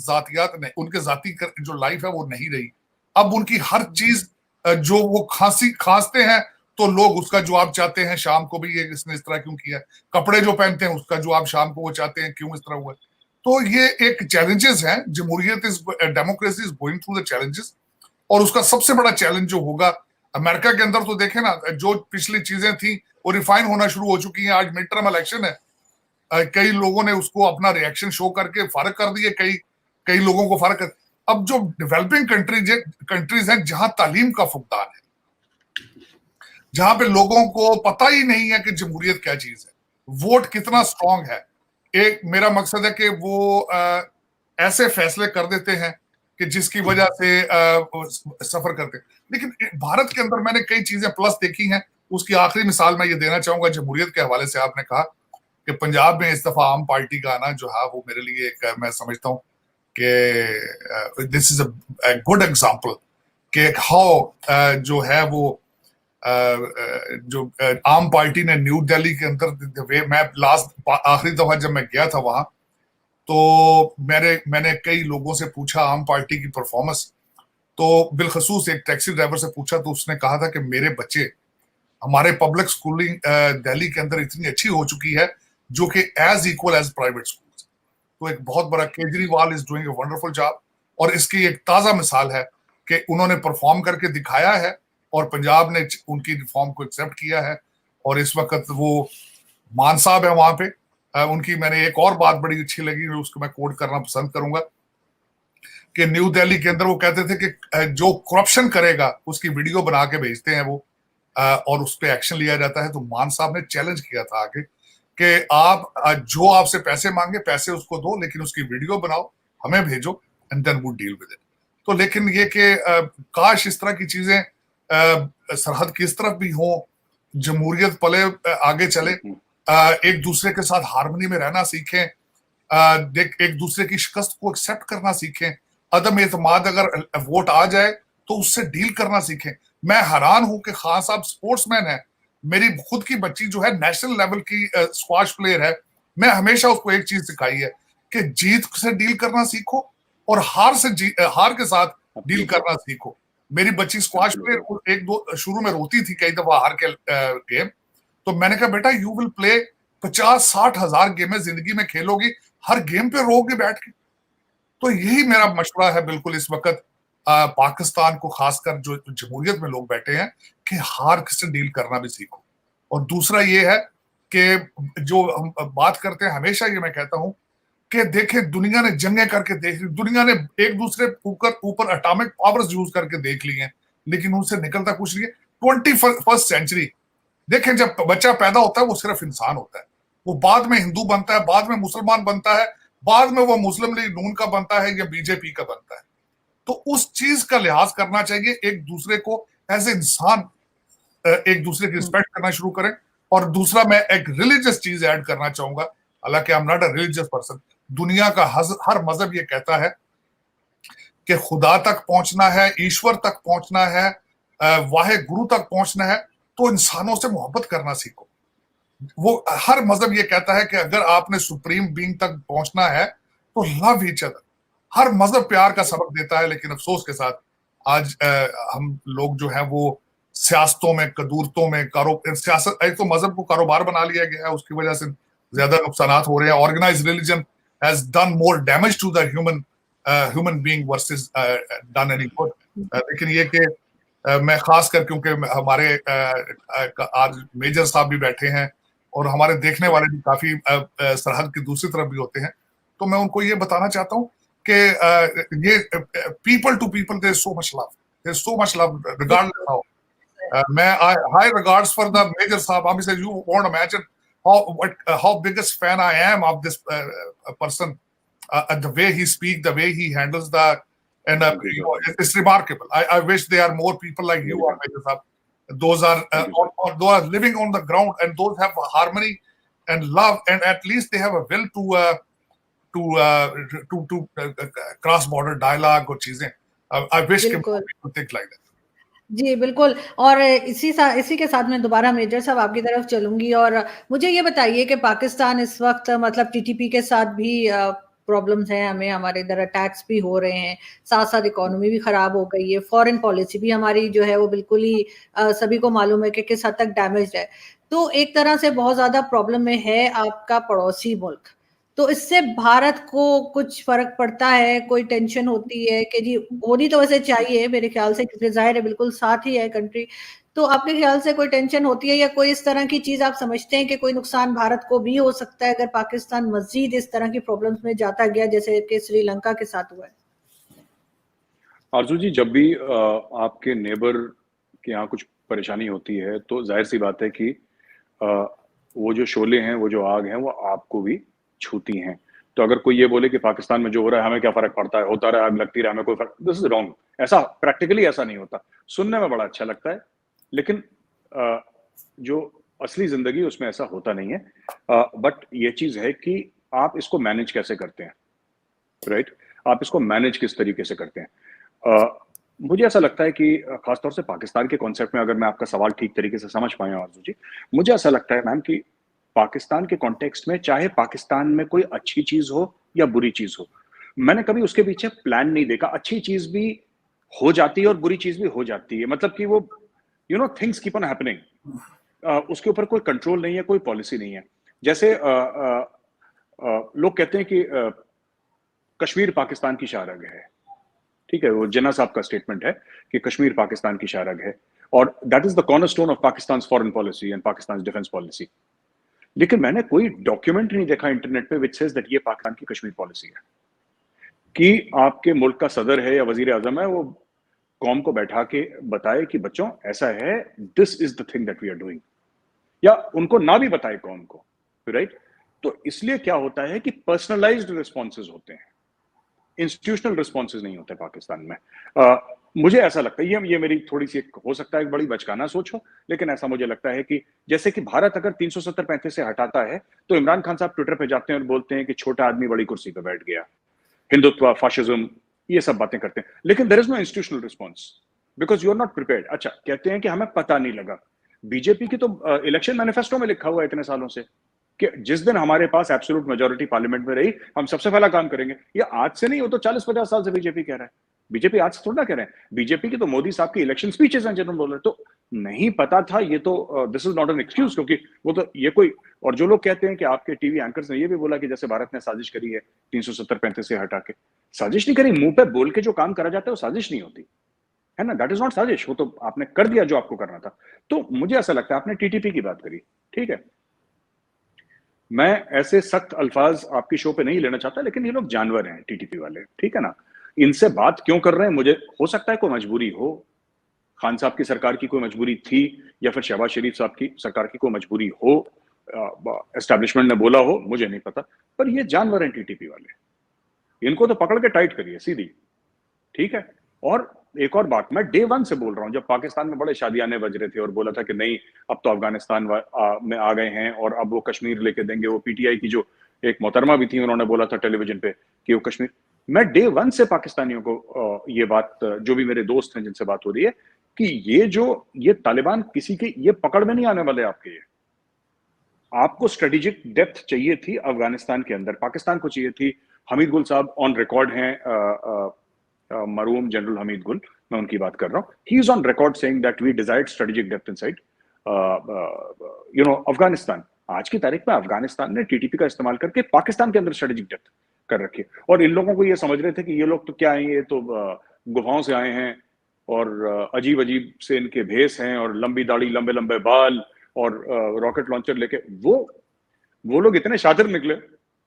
S2: नहीं, उनके जाति जो लाइफ है वो नहीं रही। अब उनकी हर चीज जो वो खांसते हैं तो लोग उसका जवाब चाहते हैं, शाम को भी ये इसने इस तरह क्यों किया, कपड़े जो पहनते हैं उसका जवाब शाम को वो चाहते हैं क्यों इस तरह हुआ। तो ये एक चैलेंजेस हैं, जमहूरियत democracy is going through the challenges. और उसका सबसे बड़ा चैलेंज जो होगा अमेरिका के अंदर, तो देखें ना, जो पिछली चीजें थी वो रिफाइन होना शुरू हो चुकी हैं। आज मिड टर्म इलेक्शन है, कई लोगों ने उसको अपना रिएक्शन शो करके फर्क कर दिए, कई लोगों को फर्क कर। अब जो डेवलपिंग कंट्रीज हैं जहां तालीम का फुकदान है, जहां पे लोगों को पता ही नहीं है कि जमहूरियत क्या चीज है, वोट कितना स्ट्रांग है। एक मेरा मकसद है कि वो ऐसे फैसले कर देते हैं कि जिसकी वजह से सफर करते हैं। लेकिन भारत के अंदर मैंने कई चीजें प्लस देखी हैं। उसकी आखिरी मिसाल मैं ये देना चाहूंगा जमहूरियत के हवाले से। आपने कहा कि पंजाब में इस दफा आम पार्टी का आना जो है वो मेरे लिए एक, मैं समझता हूँ कि this is a good example कि हाउ जो है वो जो आम पार्टी ने न्यू दिल्ली के अंदर, मैं लास्ट आखिरी दफा जब मैं गया था वहां, तो मैंने कई लोगों से पूछा आम पार्टी की परफॉर्मेंस। तो बिलखसूस एक टैक्सी ड्राइवर से पूछा तो उसने कहा था कि मेरे बच्चे, हमारे पब्लिक स्कूलिंग दिल्ली के अंदर इतनी अच्छी हो चुकी है जो कि as equal as private schools. तो एक बहुत बड़ा, Kejriwal is doing a wonderful job. और इसकी एक ताजा मिसाल है कि उन्होंने परफॉर्म करके दिखाया है और पंजाब ने उनकी रिफॉर्म को एक्सेप्ट किया है। और इस वक्त वो मान साहब है वहां पे, उनकी मैंने एक और बात बड़ी अच्छी लगी, उसको मैं कोट करना पसंद करूंगा कि न्यू दिल्ली के अंदर वो कहते थे कि जो करप्शन करेगा उसकी वीडियो बना के भेजते हैं वो, और उस पर एक्शन लिया जाता है। तो मान साहब ने चैलेंज किया था आगे कि आप जो आपसे पैसे मांगे पैसे उसको दो, लेकिन उसकी वीडियो बनाओ, हमें भेजो, एंड देन वो डील विद इट। तो लेकिन ये कि काश इस तरह की चीजें सरहद की इस तरफ भी हो, जमहूरियत पले आगे चले, एक दूसरे के साथ हार्मनी में रहना सीखें, एक दूसरे की शिकस्त को एक्सेप्ट करना सीखें, अदम एतमाद अगर वोट आ जाए तो उससे डील करना सीखें। मैं हैरान हूं कि खान साहब स्पोर्ट्समैन है, मेरी खुद की बच्ची जो है नेशनल लेवल की स्क्वाश प्लेयर है। मैं हमेशा उसको एक चीज सिखाई है कि जीत से डील करना सीखो और हार के साथ डील करना सीखो। मेरी बच्ची स्क्वाश प्लेयर एक दो शुरू में रोती थी कई दफा हार के गेम, तो मैंने कहा बेटा यू विल प्ले 50-60 हजार गेमें जिंदगी में खेलोगी, हर गेम पे रोगे बैठ के। तो यही मेरा मशवरा है बिल्कुल इस वक्त पाकिस्तान को, खासकर जो जमहूरियत में लोग बैठे हैं, कि हार से डील करना भी सीखो। और दूसरा ये है कि जो हम बात करते हैं, हमेशा ये मैं कहता हूं कि देखें दुनिया ने जंगें करके देख ली, दुनिया ने एक दूसरे ऊपर एटॉमिक पावर्स यूज करके देख ली हैं, लेकिन उनसे निकलता कुछ नहीं है। 21st सेंचुरी देखें, जब बच्चा पैदा होता है वो सिर्फ इंसान होता है, वो बाद में हिंदू बनता है, बाद में मुसलमान बनता है, बाद में वो मुस्लिम लीग नून का बनता है या बीजेपी का बनता है। तो उस चीज का लिहाज करना चाहिए, एक दूसरे को एज ए इंसान एक दूसरे की रिस्पेक्ट करना शुरू करें। और दूसरा मैं एक रिलीजियस चीज ऐड करना चाहूंगा, हालांकि I am not a religious person. दुनिया का हर मजहब ये कहता है कि खुदा तक पहुंचना है, ईश्वर तक पहुंचना है, वाहे गुरु तक पहुंचना है, तो इंसानों से मोहब्बत करना सीखो। वो हर मजहब ये कहता है कि अगर आपने सुप्रीम बीइंग तक पहुंचना है तो लव ईच अदर। हर मजहब प्यार का सबक देता है, लेकिन अफसोस के साथ आज हम लोग जो है वो सियासतों में, कदूरतों में, सियासत, एक तो मजहब को कारोबार बना लिया गया है, उसकी वजह से ज्यादा नुकसानात हो रहे हैं। Organised religion has done more damage to the human being versus done any good. लेकिन ये कि मैं खास कर, क्योंकि हमारे आज मेजर साहब भी बैठे हैं और हमारे देखने वाले भी काफी सरहद की दूसरी तरफ भी होते हैं, तो मैं उनको ये बताना चाहता हूँ कि ये people to people there so much love regardless how. मैं high regards for the Major Saab. He said, you won't imagine how biggest fan I am of this person, the way he speaks, the way he handles the, and it's remarkable. I wish there are more people like you, Major Saab. those are or those are living on the ground, and those have harmony and love, and at least they have a will to cross border dialogue और चीजें. I wish कि
S1: बिल्कुल
S2: people think like that.
S1: जी, बिल्कुल। और इसी के साथ मैं दोबारा मेजर साहब आपकी तरफ चलूँगी और मुझे ये बताइए कि पाकिस्तान इस वक़्त मतलब टीटीपी के साथ भी प्रॉब्लम्स हैं, हमें हमारे इधर अटैक्स भी हो रहे हैं, साथ-साथ इकोनॉमी भी ख़राब हो गई है, फ़ॉरेन पॉलिसी भी हमारी जो है वो बिल्कुल ही सभी को मालूम है कि किस हद तक डैमेज्ड है। तो एक तरह से बहुत ज़्यादा प्रॉब्लम में है आपका पड़ोसी मुल्क। तो इससे भारत को कुछ फ़र्क पड़ता है, कोई टेंशन होती है कि जी होनी तो वैसे चाहिए मेरे ख़्याल से क्योंकि ज़ाहिर है बिल्कुल साथ ही है कंट्री। तो आपके ख़्याल से कोई टेंशन होती है या कोई इस तरह की चीज़ आप समझते हैं कि कोई नुकसान भारत को भी हो सकता है अगर पाकिस्तान मज़ीद इस तरह की प्रॉब्लम्स में जाता गया जैसे कि श्रीलंका के साथ हुआ है?
S3: आरज़ू जी, जब भी आपके नेबर के यहाँ कुछ परेशानी होती है, तो ज़ाहिर-सी बात है कि वो जो शोले हैं, वो जो आग है, वो आपको भी छूती हैं। तो अगर कोई ये बोले कि पाकिस्तान में जो हो रहा है, हमें क्या फ़र्क पड़ता है, होता रहे, आग लगती रहे, हमें कोई फ़र्क, दिस इज़ रॉन्ग। ऐसा प्रैक्टिकली ऐसा नहीं होता। सुनने में बड़ा अच्छा लगता है, लेकिन जो असली ज़िंदगी उसमें ऐसा होता नहीं है। बट ये चीज़ है कि आप इसको मैनेज कैसे करते हैं, राइट? आप इसको मैनेज किस तरीके से करते हैं? मुझे ऐसा लगता है कि खासतौर से पाकिस्तान के कॉन्सेप्ट में, अगर मैं आपका सवाल ठीक तरीके से समझ पाया हूं आरज़ू जी, मुझे ऐसा लगता है मैम कि पाकिस्तान के कॉन्टेक्स्ट में चाहे पाकिस्तान में कोई अच्छी चीज हो या बुरी चीज हो, मैंने कभी उसके पीछे प्लान नहीं देखा। अच्छी चीज भी हो जाती है और बुरी चीज भी हो जाती है, मतलब कि वो थिंग्स कीप ऑन हैपनिंग। उसके ऊपर कोई कंट्रोल नहीं है, कोई पॉलिसी नहीं है। जैसे लोग कहते हैं कि कश्मीर पाकिस्तान की शाहरग है, ठीक है, वो जिन्ना साहब का स्टेटमेंट है कि कश्मीर पाकिस्तान की शाहरग है, और that is the cornerstone of Pakistan foreign policy and Pakistan defence policy. लेकिन मैंने कोई डॉक्यूमेंट नहीं देखा इंटरनेट पे विच सेज दैट ये पाकिस्तान की कश्मीर पॉलिसी है, कि आपके मुल्क का सदर है या वजीर आजम है, वो कौम को बैठा के बताए कि बच्चों ऐसा है, this is the thing that we are doing, या उनको ना भी बताए कौम को, राइट? तो इसलिए क्या होता है कि पर्सनलाइज्ड रिस्पॉन्सेज होते हैं, इंस्टीट्यूशनल रिस्पॉन्सेज नहीं होते पाकिस्तान में। मुझे ऐसा लगता है, ये मेरी थोड़ी सी हो सकता है एक बड़ी बचकाना सोच हो, लेकिन ऐसा मुझे लगता है कि जैसे कि भारत अगर 370-35 से हटाता है, तो इमरान खान साहब ट्विटर पे जाते हैं और बोलते हैं कि छोटा आदमी बड़ी कुर्सी पे बैठ गया, हिंदुत्व, फाशिज्म, ये सब बातें करते हैं, लेकिन there is no institutional response because you are not prepared. अच्छा, कहते हैं कि हमें पता नहीं लगा। बीजेपी की तो इलेक्शन मैनिफेस्टो में लिखा हुआ है इतने सालों से कि जिस दिन हमारे पास एब्सोल्यूट मेजॉरिटी पार्लियामेंट में रही, हम सबसे पहला काम करेंगे। ये आज से नहीं, वो तो 40-50 साल से बीजेपी कह रहा है। बीजेपी आज से थोड़ा कह रहे हैं, बीजेपी की तो मोदी साहब की इलेक्शन स्पीचेस हैं जिन्होंने बोल रहे, तो नहीं पता था ये तो this is not an excuse, क्योंकि वो तो ये कोई, और जो लोग कहते हैं कि आपके टीवी एंकर्स ने ये भी बोला कि जैसे भारत ने साजिश करी है 370-35 से हटा के, साजिश नहीं करी, मुंह पे बोल के जो काम करा जाता है वो साजिश नहीं होती है ना, दैट इज नॉट साजिश, वो तो आपने कर दिया जो आपको करना था। तो मुझे ऐसा लगता है, आपने टीटीपी की बात करी, ठीक है, मैं ऐसे सख्त अल्फाज आपकी शो पे नहीं लेना चाहता, लेकिन ये लोग जानवर हैं टीटीपी वाले, ठीक है ना, इनसे बात क्यों कर रहे हैं? मुझे हो सकता है कोई मजबूरी हो, खान साहब की सरकार की कोई मजबूरी थी, या फिर शहबाज शरीफ साहब की सरकार की कोई मजबूरी हो, एस्टैब्लिशमेंट ने बोला हो, मुझे नहीं पता, पर ये जानवर हैं टीटीपी वाले, इनको तो पकड़ के टाइट करिए सीधी, ठीक है। और एक और बात, मैं डे 1 से बोल रहा हूं, जब पाकिस्तान में बड़े शादियाने बज रहे थे और बोला था कि नहीं अब तो अफगानिस्तान में आ गए हैं और अब वो कश्मीर लेके देंगे, वो पीटीआई की जो एक मोहतरमा भी थी, उन्होंने बोला था टेलीविजन पे कि वो कश्मीर, मैं डे 1 से पाकिस्तानियों को ये बात, जो भी मेरे दोस्त हैं जिनसे बात हो रही है, कि ये तालिबान किसी के ये पकड़ में नहीं आने वाले आपके। ये आपको स्ट्रेटेजिक डेप्थ चाहिए थी अफगानिस्तान के अंदर, पाकिस्तान को चाहिए थी। हमीद गुल साहब ऑन रिकॉर्ड हैं, मरहूम जनरल हमीद गुल, मैं उनकी बात कर रहा हूँ, he is on record saying that we desired strategic depth inside Afghanistan. आज की तारीख में अफगानिस्तान ने टीटीपी का इस्तेमाल करके पाकिस्तान के अंदर स्ट्रेटेजिक डेप्थ कर रखी है, और इन लोगों को ये समझ रहे थे कि ये लोग तो क्या है, ये तो गुफाओं से आए हैं और अजीब अजीब से इनके भेस हैं और लंबी दाढ़ी, लंबे लंबे बाल और रॉकेट लॉन्चर लेके, वो लोग इतने शातिर निकले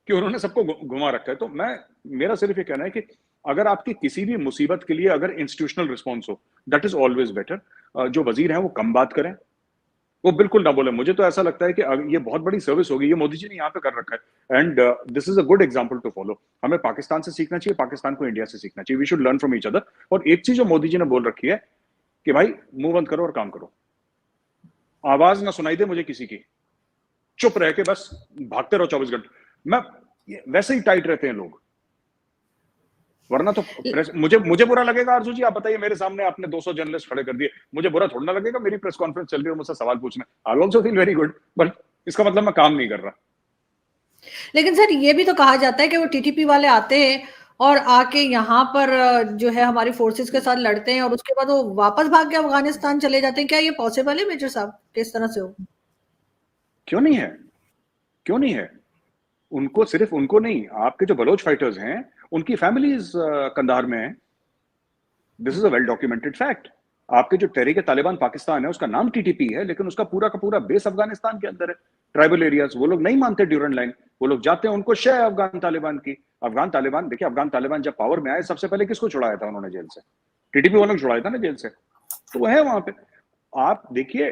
S3: कि उन्होंने सबको घुमा रखा है। तो मेरा सिर्फ ये कहना है कि अगर आपकी किसी भी मुसीबत के लिए अगर इंस्टीट्यूशनल रिस्पॉन्स हो, दैट इज ऑलवेज बेटर। जो वजीर हैं वो कम बात करें, वो बिल्कुल ना बोले। मुझे तो ऐसा लगता है कि ये बहुत बड़ी सर्विस होगी, ये मोदी जी ने यहाँ पे कर रखा है, and this is a good example to follow. हमें पाकिस्तान से सीखना चाहिए, पाकिस्तान को इंडिया से सीखना चाहिए, we should learn from each other. और एक चीज जो मोदी जी ने बोल रखी है कि भाई मुंह बंद करो और काम करो, आवाज ना सुनाई दे मुझे किसी की, चुप रह के बस भागते रहो 24 घंटे। मैं वैसे ही टाइट रहते हैं लोग, वरना तो प्रेस, मुझे बुरा लगेगा आरजू जी, आप बताइए, मेरे सामने आपने 200 जर्नलिस्ट खड़े कर दिए, मुझे बुरा थोड़ा ना लगेगा, मेरी प्रेस कॉन्फ्रेंस चल रही है और मुझसे सवाल पूछना, I also feel very good, but इसका मतलब मैं काम नहीं कर रहा।
S1: लेकिन सर ये भी तो कहा जाता है कि वो टीटीपी वाले आते हैं और आके यहाँ पर जो है हमारी फोर्सेस के साथ लड़ते हैं और उसके बाद वो वापस भाग के अफगानिस्तान चले जाते हैं। क्या ये पॉसिबल है मेजर साहब, किस तरह से हो?
S3: क्यों नहीं है, क्यों नहीं है? उनको, सिर्फ उनको नहीं, आपके जो बलोच फाइटर्स हैं उनकी फैमिलीज कंधार में है। This is a well documented fact. आपके जो तहरीक तालिबान पाकिस्तान है उसका नाम टीटीपी है, लेकिन उसका पूरा का पूरा बेस अफगानिस्तान के अंदर है, ट्राइबल एरियाज। वो लोग नहीं मानते ड्यूरेंट लाइन, वो लोग जाते हैं, उनको शय है अफगान तालिबान की। अफगान तालिबान, देखिए अफगान तालिबान जब पावर में आए सबसे पहले किसको छुड़ाया था उन्होंने जेल से? टीटीपी वालों को छुड़ाया था ना जेल से, तो वो है वहां पे। आप देखिए,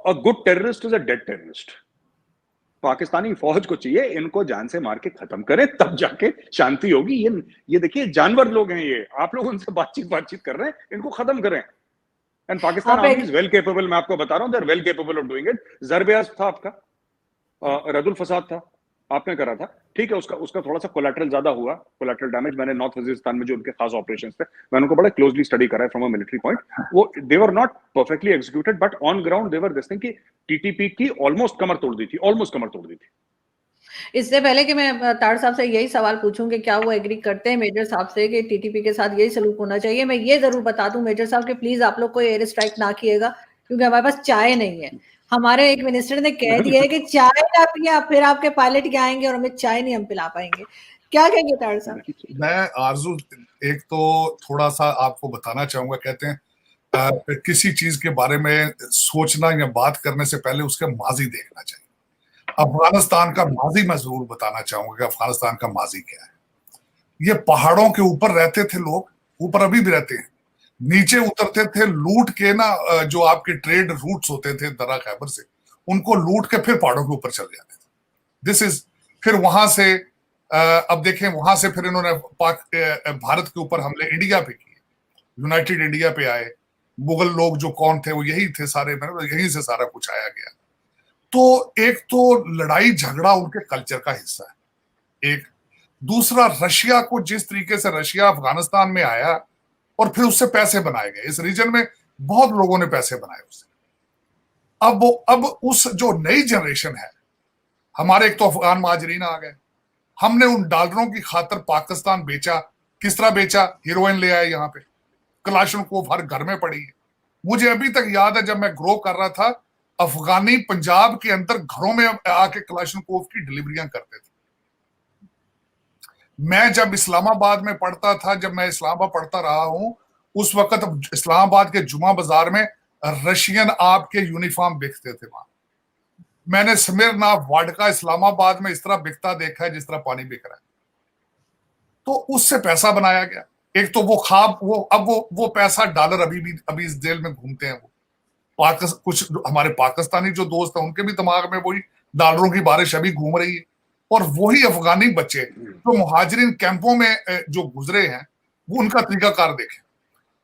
S3: a good terrorist is a dead terrorist. Pakistani फौज को चाहिए इनको जान से मार के खत्म करें, तब जाके शांति होगी। ये देखिए जानवर लोग हैं ये, आप लोग उनसे बातचीत कर रहे हैं, इनको खत्म करें। एंड पाकिस्तान
S1: आप
S3: आर्मी
S1: एक
S3: इज वेल केपेबल, मैं आपको बता रहा हूं, they are well capable of doing it. जरबयाज था आपका, रदुल फसाद था, आपने करा था, ठीक है, उसका उसका थोड़ा सा कोलैटरल ज्यादा हुआ, कोलैटरल डैमेज। मैंने नॉर्थ वजीरिस्तान में जो उनके खास ऑपरेशंस थे, मैंने उनको बड़ा क्लोजली स्टडी करा है फ्रॉम अ मिलिट्री पॉइंट। वो they were not perfectly executed, but on ground they were this thing कि टीटीपी की ऑलमोस्ट कमर तोड़ दी थी, ऑलमोस्ट कमर तोड़ दी थी।
S1: इससे पहले कि मैं तार साहब से यही सवाल पूछूं कि क्या वो एग्री करते हैं मेजर साहब से कि टीटीपी के साथ यही सलूक होना चाहिए, मैं ये जरूर बता दूं मेजर साहब कि प्लीज आप लोग कोई एयर स्ट्राइक ना किएगा, क्योंकि हमारे पास चाय नहीं है। हमारे एक मिनिस्टर ने कह दिया है कि चाय ना पिए फिर आपके पायलट क्या आएंगे और हमें चाय नहीं हम पिला पाएंगे। क्या कहेंगे तार साहब?
S2: मैं आरजू एक तो थोड़ा सा आपको बताना चाहूंगा, कहते हैं किसी चीज के बारे में सोचना या बात करने से पहले उसका माजी देखना चाहिए। अफगानिस्तान का माजी मैं जरूर बताना चाहूंगा कि अफगानिस्तान का माजी क्या है। ये पहाड़ों के ऊपर रहते थे लोग, ऊपर अभी भी रहते हैं, नीचे उतरते थे लूट के ना, जो आपके ट्रेड रूट्स होते थे दर्रा खैबर से, उनको लूट के फिर पहाड़ों के ऊपर चले जाते थे। दिस इज, फिर वहां से अब देखें, वहां से फिर इन्होंने भारत के ऊपर हमले इंडिया पे किए, यूनाइटेड इंडिया पे आए। मुगल लोग जो कौन थे वो यही थे सारे, यहीं से सारा कुछ आया गया। तो एक तो लड़ाई झगड़ा उनके कल्चर का हिस्सा है। एक दूसरा, रशिया को जिस तरीके से रशिया अफगानिस्तान में आया और फिर उससे पैसे बनाए गए, इस रीजन में बहुत लोगों ने पैसे बनाए उससे। अब उस जो नई जनरेशन है, हमारे एक तो अफगान महाजरीन आ गए, हमने उन डॉलरों की खातर पाकिस्तान बेचा। किस तरह बेचा? हीरोइन ले आए यहाँ पे, कलाशनकोव हर घर में पड़ी है। मुझे अभी तक याद है जब मैं ग्रो कर रहा था, अफगानी पंजाब के अंदर घरों में आके कलाशनकोव की डिलीवरियां करते थे। मैं जब इस्लामाबाद में पढ़ता था, जब मैं इस्लामाबाद पढ़ता रहा हूं, उस वक्त इस्लामाबाद के जुमा बाजार में रशियन आपके यूनिफॉर्म बिकते थे। वहां मैंने स्मिरना वाडका इस्लामाबाद में इस तरह बिकता देखा है जिस तरह पानी बिक रहा है। तो उससे पैसा बनाया गया। एक तो वो खाब, वो अब वो पैसा डॉलर अभी इस जेल में घूमते हैं। वो कुछ हमारे पाकिस्तानी जो दोस्त हैं उनके भी दिमाग में वही डॉलरों की बारिश अभी घूम रही है। और वही अफगानी बच्चे जो मुहाजिरिन कैंपों में जो गुजरे हैं, वो उनका तरीकाकार देखें।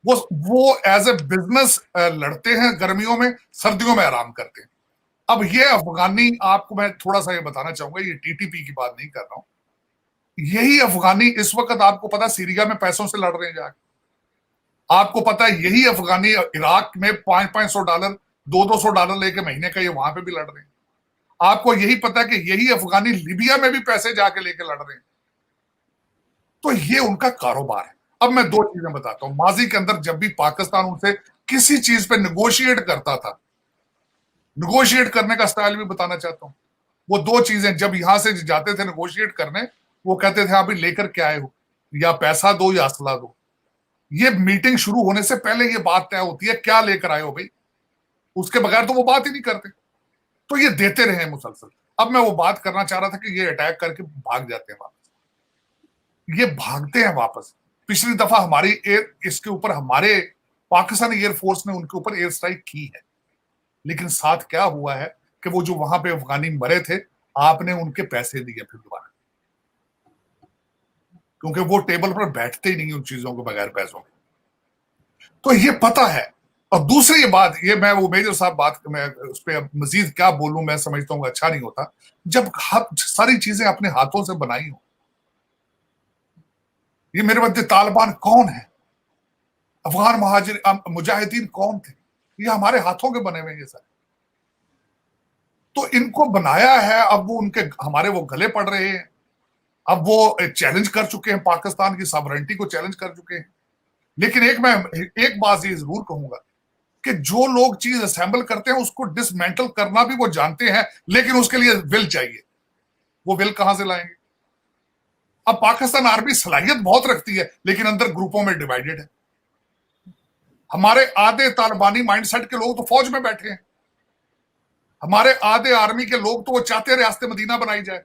S2: वो एज ए बिजनेस लड़ते हैं गर्मियों में, सर्दियों में आराम करते हैं। अब ये अफगानी, आपको मैं थोड़ा सा ये बताना चाहूंगा, ये टीटीपी की बात नहीं कर रहा हूं, यही अफगानी इस वक्त आपको पता सीरिया में पैसों से लड़ रहे हैं जाके। आपको पता है यही अफगानी इराक में $500-500, $200 लेके महीने का ये वहां पे भी लड़ रहे हैं। आपको यही पता है कि यही अफगानी लिबिया में भी पैसे जाके लेके लड़ रहे हैं। तो ये उनका कारोबार है। अब मैं दो चीजें बताता हूं। माजी के अंदर जब भी पाकिस्तान उनसे किसी चीज पे निगोशिएट करता था, निगोशिएट करने का स्टाइल भी बताना चाहता हूं। वो दो चीजें, जब यहां से जाते थे निगोशिएट करने, वो कहते थे आप लेकर के आए हो, या पैसा दो या असला दो। ये मीटिंग शुरू होने से पहले ये बात तय होती है, क्या लेकर आए हो भाई, उसके बगैर तो वो बात ही नहीं करते। तो ये देते रहे मुसलसल। अब मैं वो बात करना चाह रहा था कि ये अटैक करके भाग जाते हैं वापस, ये भागते हैं वापस। पिछली दफा हमारी इसके ऊपर हमारे पाकिस्तानी एयरफोर्स ने उनके ऊपर एयर स्ट्राइक की है, लेकिन साथ क्या हुआ है कि वो जो वहां पे अफगानी मरे थे, आपने उनके पैसे दिए फिर दोबारा, क्योंकि वो टेबल पर बैठते ही नहीं उन चीजों को बगैर पैसों के। तो ये पता है और दूसरी बात ये, मैं वो मेजर साहब बात, मैं उस पर मजीद क्या बोलूं, मैं समझता हूँ अच्छा नहीं होता जब सारी चीजें अपने हाथों से बनाई हो। ये मेरे मध्य तालिबान कौन है, अफगान मुजाहिदीन कौन थे, ये हमारे हाथों के बने हुए हैं सर। तो इनको बनाया है, अब वो उनके हमारे वो गले पड़ रहे हैं, अब वो चैलेंज कर चुके हैं, पाकिस्तान की सॉवरेनिटी को चैलेंज कर चुके हैं। लेकिन मैं एक बात ये जरूर कहूंगा कि जो लोग चीज असेंबल करते हैं उसको डिसमेंटल करना भी वो जानते हैं, लेकिन उसके लिए विल चाहिए। वो विल कहां से लाएंगे? अब पाकिस्तान आर्मी सलाहियत बहुत रखती है, लेकिन अंदर ग्रुपों में डिवाइडेड है। हमारे आधे तालिबानी माइंडसेट के लोग तो फौज में बैठे हैं, हमारे आधे आर्मी के लोग तो वो चाहते हैं रियासत मदीना बनाई जाए,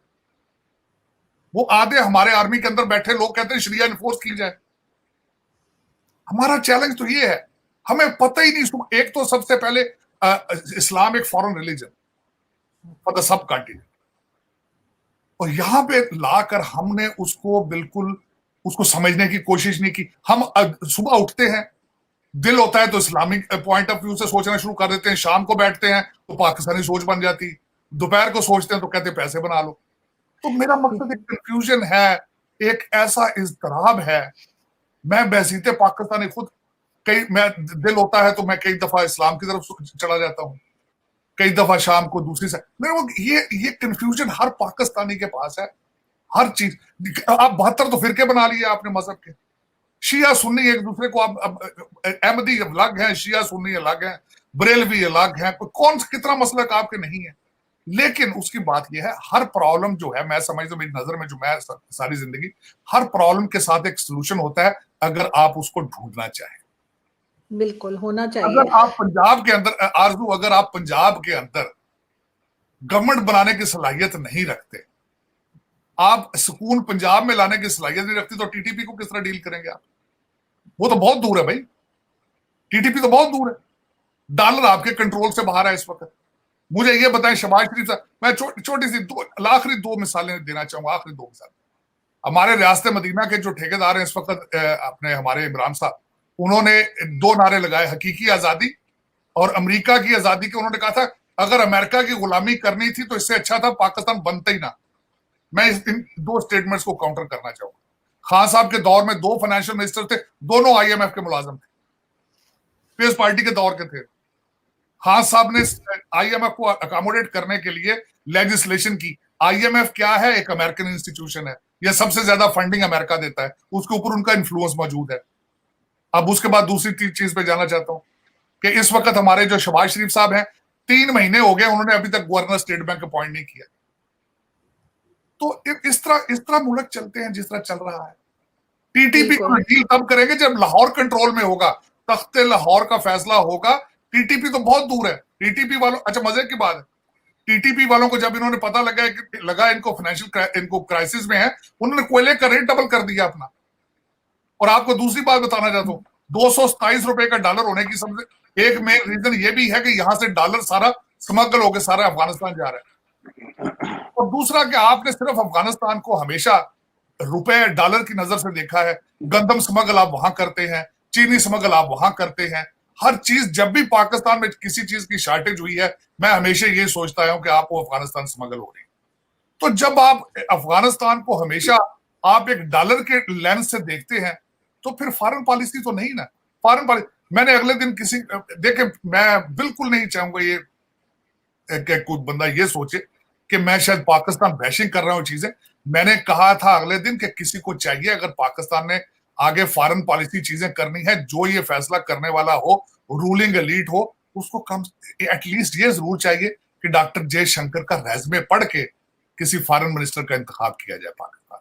S2: वो आधे हमारे आर्मी के अंदर बैठे लोग कहते हैं शरिया इन्फोर्स की जाए। हमारा चैलेंज तो ये है, हमें पता ही नहीं। एक तो सबसे पहले इस्लाम एक foreign religion for the sub continent, और यहां पे लाकर हमने उसको बिल्कुल उसको समझने की कोशिश नहीं की। हम सुबह उठते हैं, दिल होता है तो इस्लामिक पॉइंट ऑफ व्यू से सोचना शुरू कर देते हैं, शाम को बैठते हैं तो पाकिस्तानी सोच बन जाती, दोपहर को सोचते हैं तो कहते हैं पैसे बना लो। तो मेरा मकसद एक कंफ्यूजन है, एक ऐसा इज़्तिराब है। मैं बहसीते पाकिस्तानी खुद, कई मैं दिल होता है तो मैं कई दफा इस्लाम की तरफ चला जाता हूँ, कई दफा शाम को दूसरी साइड। मेरे वो ये कंफ्यूजन हर पाकिस्तानी के पास है, हर चीज। आप 72 तो फिरके बना लिए आपने मजहब के, शिया सुन्नी एक दूसरे को, आप अहमदी अलग है, शिया सुन्नी अलग है, बरेलवी अलग है, कौन कितना मसलक आपके नहीं है। लेकिन उसकी बात यह है, हर प्रॉब्लम जो है, मैं समझता हूं मेरी नजर में, जो मैं सारी जिंदगी, हर प्रॉब्लम के साथ एक सोल्यूशन होता है अगर आप उसको ढूंढना चाहें।
S1: बिल्कुल होना चाहिए।
S2: अगर आप पंजाब के अंदर आरजू, अगर आप पंजाब के अंदर गवर्नमेंट बनाने की सलाहियत नहीं रखते, आप सुकून पंजाब में लाने की सलाहियत नहीं रखती, तो टीटीपी को किस तरह डील करेंगे आप? वो तो बहुत दूर है भाई, टीटीपी तो बहुत दूर है, डॉलर आपके कंट्रोल से बाहर है इस वक्त। मुझे ये बताएं शहबाज शरीफ साहब, मैं छोटी सी आखिरी दो मिसालें देना चाहूंगा, आखिरी दो मिसाल। हमारे रियासत मदीना के जो ठेकेदार हैं इस वक्त, अपने हमारे इमरान साहब, उन्होंने 2 नारे लगाए, हकीकी आजादी और अमेरिका की आजादी के। उन्होंने कहा था अगर अमेरिका की गुलामी करनी थी तो इससे अच्छा था पाकिस्तान बनता ही ना। मैं इन 2 स्टेटमेंट्स को काउंटर करना चाहूंगा। खान साहब के दौर में 2 फाइनेंशियल मिनिस्टर थे, दोनों आईएमएफ के मुलाजिम थे, पीपल्स पार्टी के दौर के थे। खान साहब ने आईएमएफ को अकोमोडेट करने के लिए लेजिस्लेशन की। आईएमएफ क्या है? एक अमेरिकन इंस्टीट्यूशन है, यह सबसे ज्यादा फंडिंग अमेरिका देता है, उसके ऊपर उनका इन्फ्लुएंस मौजूद है। अब उसके बाद दूसरी चीज पे जाना चाहता हूं कि इस वक्त हमारे जो शहबाज शरीफ साहब हैं, 3 महीने हो गए, उन्होंने अभी तक गवर्नर स्टेट बैंक अपॉइंट नहीं किया। तो इस तरह मुल्क चलते हैं जिस तरह चल रहा है। टीटीपी को डील तब करेंगे जब लाहौर कंट्रोल में होगा, तख्ते लाहौर का फैसला होगा। टीटीपी तो बहुत दूर है। टीटीपी वालों, अच्छा मजे की बात है, टीटीपी वालों को जब इन्होंने पता लगा इनको फाइनेंशियल इनको क्राइसिस में है, उन्होंने कोयले का रेट डबल कर दिया अपना। और आपको दूसरी बात बताना चाहता हूं, 227 रुपए का डॉलर होने की सबसे एक मेन रीजन ये भी है कि यहां से डॉलर सारा स्मगल होकर सारा अफगानिस्तान जा रहा है। और दूसरा कि आपने सिर्फ अफगानिस्तान को हमेशा रुपए डॉलर की नजर से देखा है। गंदम स्मगल आप वहां करते हैं, चीनी स्मगल आप वहां करते हैं, हर चीज। जब भी पाकिस्तान में किसी चीज की शॉर्टेज हुई है, मैं हमेशा ये सोचता हूं कि आपको अफगानिस्तान स्मगल हो रही है। तो जब आप अफगानिस्तान को हमेशा आप एक डॉलर के लेंस से देखते हैं, तो फिर फॉरेन पॉलिसी तो नहीं ना। फॉरेन पॉलिसी, मैंने अगले दिन देखे, मैं बिल्कुल नहीं चाहूंगा ये कोई बंदा ये सोचे कि मैं शायद पाकिस्तान बैशिंग कर रहा हूं चीजें। मैंने कहा था अगले दिन कि किसी को चाहिए, अगर पाकिस्तान ने आगे फॉरेन पॉलिसी चीजें करनी है, जो ये फैसला करने वाला हो, रूलिंग एलीट हो, उसको कम एटलीस्ट ये जरूर चाहिए कि डॉक्टर जयशंकर का रेज़्मे पढ़ के किसी फॉरेन मिनिस्टर का इंतखाब किया जाए पाकिस्तान।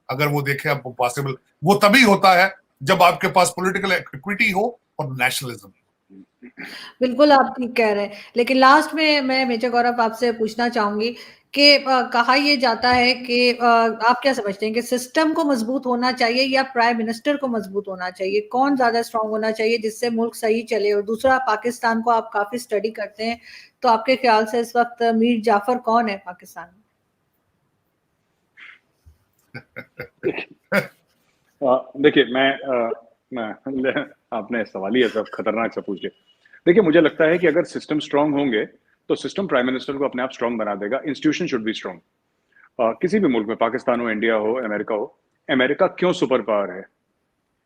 S2: अगर वो देखे अब पॉसिबल, वो तभी होता है जब आपके पास पॉलिटिकल इक्विटी हो और नेशनलिज्म।
S1: बिल्कुल आप ठीक कह रहे हैं, लेकिन लास्ट में मैं मेजर गौरव आपसे पूछना चाहूंगी कि कहा यह जाता है कि आप क्या समझते हैं कि सिस्टम को मजबूत होना चाहिए या प्राइम मिनिस्टर को मजबूत होना चाहिए? कौन ज्यादा स्ट्रांग होना चाहिए जिससे मुल्क सही चले? और दूसरा, पाकिस्तान को आप काफी स्टडी करते हैं, तो आपके ख्याल से इस वक्त मीर जाफर कौन है पाकिस्तान में?
S3: देखिए, मैं आपने सवाल ही ऐसा खतरनाक सा पूछ लिया। देखिए, मुझे लगता है कि अगर सिस्टम स्ट्रांग होंगे तो सिस्टम प्राइम मिनिस्टर को अपने आप स्ट्रांग बना देगा। Institution should be strong. किसी भी मुल्क में, पाकिस्तान हो, इंडिया हो, अमेरिका हो, अमेरिका क्यों सुपर पावर है?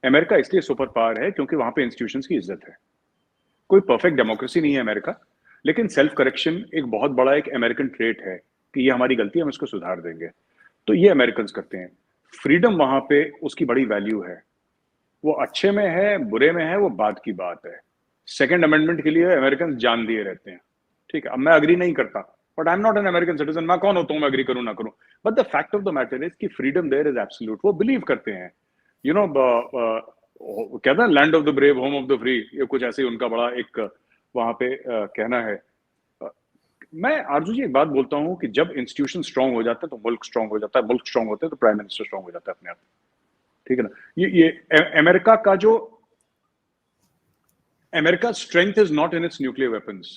S3: अमेरिका इसलिए सुपर पावर है क्योंकि वहां पे इंस्टीट्यूशंस की इज्जत है। कोई परफेक्ट डेमोक्रेसी नहीं है अमेरिका, लेकिन सेल्फ करेक्शन एक बहुत बड़ा एक अमेरिकन ट्रेट है कि ये हमारी गलती है, हम इसको सुधार देंगे। तो ये अमेरिकन करते हैं। फ्रीडम वहां पे उसकी बड़ी वैल्यू है। वो अच्छे में है, बुरे में है, वो बात की बात है। सेकेंड अमेंडमेंट के लिए अमेरिकन जान दिए रहते हैं। ठीक है, अब मैं अग्री नहीं करता, but I am not an American citizen. मैं कौन होता हूँ मैं अग्री करूँ ना करूँ? But the fact of the matter is कि फ्रीडम देयर इज एब्सोल्यूट। वो बिलीव करते हैं, यू नो, कहते हैं land of the brave, home of the free. ये कुछ ऐसे ही उनका बड़ा एक वहां पे कहना है। मैं आरजू जी एक बात बोलता हूँ कि जब इंस्टीट्यूशन स्ट्रांग हो जाता है तो मुल्क स्ट्रांग हो जाता है, मुल्क स्ट्रांग होते हैं तो प्राइम मिनिस्टर स्ट्रांग हो जाता है अपने आप। ठीक है ना? ये अमेरिका का जो America strength is not in its nuclear weapons.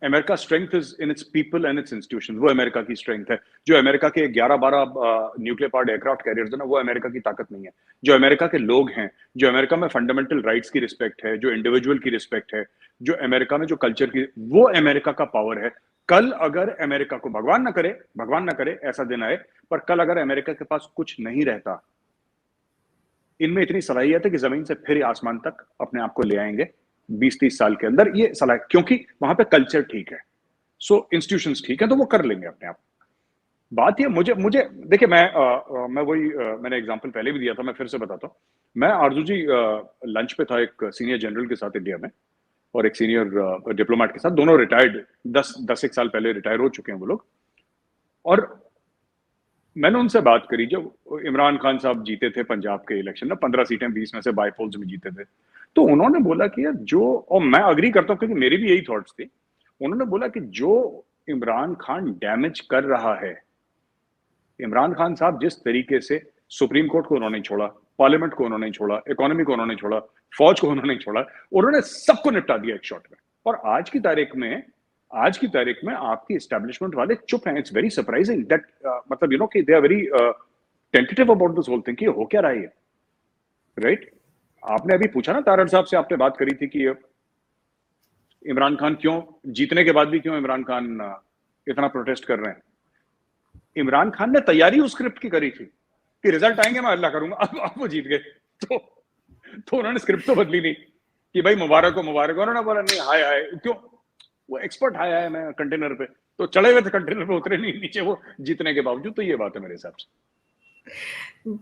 S3: America strength is in its people and it's institution. वो अमेरिका की स्ट्रेंथ है। जो अमेरिका के 11-12 न्यूक्लियर पावर्ड एयरक्राफ्ट कैरियर्स है ना, वो अमेरिका की ताकत नहीं है। जो अमेरिका के लोग हैं, जो अमेरिका में फंडामेंटल राइट्स की रिस्पेक्ट है, जो इंडिविजुअल की रिस्पेक्ट है, जो अमेरिका में जो कल्चर की, वो अमेरिका का पावर है। कल अगर अमेरिका को, भगवान ना करे ऐसा दिन आए, पर कल अगर अमेरिका के पास कुछ नहीं रहता, इनमें इतनी सलाहियत है कि जमीन से फिर आसमान तक अपने आप को ले आएंगे 20-30 साल के अंदर। ये सलाह, क्योंकि वहां पे कल्चर ठीक है, सो इंस्टीट्यूशंस ठीक है, तो वो कर लेंगे अपने आप। बात ये मुझे देखिए, मैं वही मैंने एग्जांपल पहले भी दिया था, मैं फिर से बताता हूँ। मैं आरजू जी लंच पे था एक सीनियर जनरल के साथ इंडिया में, और एक सीनियर डिप्लोमेट के साथ। दोनों रिटायर्ड, 10 एक साल पहले रिटायर हो चुके हैं वो लोग। और मैंने उनसे बात करी, जब इमरान खान साहब जीते थे पंजाब के इलेक्शन में, 15 सीटें 20 में से बाईपोल्स में जीते थे, तो उन्होंने बोला कि यार जो, और मैं अग्री करता हूँ क्योंकि मेरी भी यही थॉट्स थी। उन्होंने बोला कि जो इमरान खान डैमेज कर रहा है, इमरान खान साहब जिस तरीके से सुप्रीम कोर्ट को उन्होंने छोड़ा, पार्लियामेंट को उन्होंने छोड़ा, इकोनॉमी को उन्होंने छोड़ा, फौज को उन्होंने छोड़ा, उन्होंने सबको निपटा दिया एक शॉट में। और आज की तारीख में आपकी एस्टेब्लिशमेंट वाले चुप हैं। इट्स वेरी सरप्राइजिंग दैट, मतलब यू नो कि they are very tentative about this whole thing कि हो क्या रहा है, राइट? आपने अभी पूछा ना, तारड़ साहब से आपने बात करी थी कि इमरान खान क्यों, जीतने के बाद भी क्यों इमरान खान इतना प्रोटेस्ट कर रहे हैं। इमरान खान ने तैयारी उस स्क्रिप्ट की करी थी कि रिजल्ट आएंगे मैं अल्लाह करूंगा। अब वो जीत गए, तो उन्होंने स्क्रिप्ट तो बदली नहीं कि भाई मुबारक हो। उन्होंने बोला नहीं, हाय क्यों, वो एक्सपर्ट हाय मैं कंटेनर पे, तो चढ़े हुए थे कंटेनर पे, उतरे नहीं नीचे वो जीतने के बावजूद। तो ये बात है मेरे हिसाब से।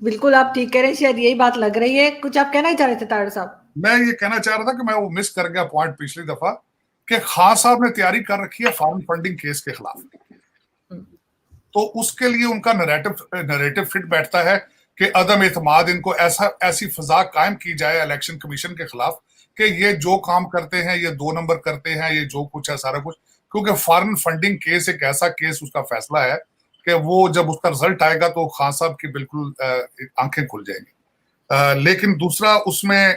S1: बिल्कुल आप ठीक कह रहे हैं, शायद यही बात लग रही है। कुछ आप कहना चाह रहे थे तारड़ साहब?
S2: मैं ये कहना चाह रहा था कि मैं वो मिस कर गया पॉइंट पिछली दफा, कि खान साहब ने तैयारी कर रखी है फॉरेन फंडिंग केस के खिलाफ। तो उसके लिए उनका नैरेटिव फिट बैठता है कि अदम एतमाद, इनको ऐसी फिजा कायम की जाए इलेक्शन कमीशन के खिलाफ कि ये जो काम करते हैं ये 2 नंबर करते हैं, ये जो कुछ है सारा कुछ। क्योंकि फॉरेन फंडिंग केस एक ऐसा केस, उसका फैसला है कि वो जब उसका रिजल्ट आएगा तो खान साहब की बिल्कुल आंखें खुल जाएंगी। लेकिन दूसरा उसमें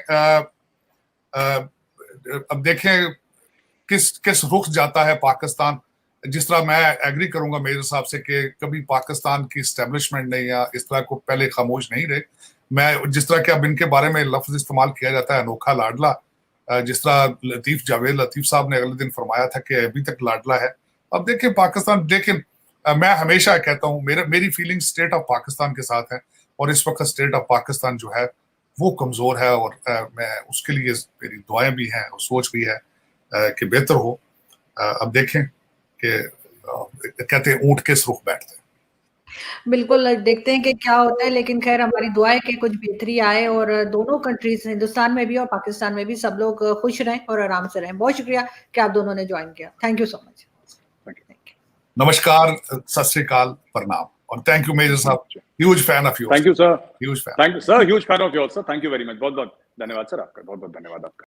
S2: अब देखें किस रुख जाता है पाकिस्तान। जिस तरह मैं एग्री करूंगा मेरे हिसाब से कि कभी पाकिस्तान की एस्टेब्लिशमेंट ने या इस तरह को पहले खामोश नहीं रहे। मैं जिस तरह के अब इनके बारे में लफ्ज इस्तेमाल किया जाता है अनोखा लाडला, जिस तरह जावेद लतीफ साहब ने अगले दिन फरमाया था कि अभी तक लाडला है। अब देखें पाकिस्तान, लेकिन मैं हमेशा कहता हूँ मेरी फीलिंग स्टेट ऑफ पाकिस्तान के साथ है, और इस वक्त स्टेट ऑफ पाकिस्तान जो है वो कमजोर है, और मैं उसके लिए मेरी दुआएं भी हैं और सोच भी है कि बेहतर हो। अब देखें कि कहते हैं ऊंट किस रुख बैठते हैं।
S1: बिल्कुल देखते हैं कि क्या होता है, लेकिन खैर हमारी दुआ है कि कुछ बेहतरी आए और दोनों कंट्रीज, हिंदुस्तान में भी और पाकिस्तान में भी, सब लोग खुश रहें और आराम से रहें। बहुत शुक्रिया कि आप दोनों ने ज्वाइन किया। Thank you so much.
S2: नमस्कार, सत श्री अकाल, प्रणाम, और थैंक यू मेजर साहब, huge fan of yours.
S3: Thank you sir,
S2: huge fan,
S3: thank you sir, huge fan of yours sir. Thank you very much, बहुत बहुत धन्यवाद सर आपका, बहुत बहुत धन्यवाद आपका।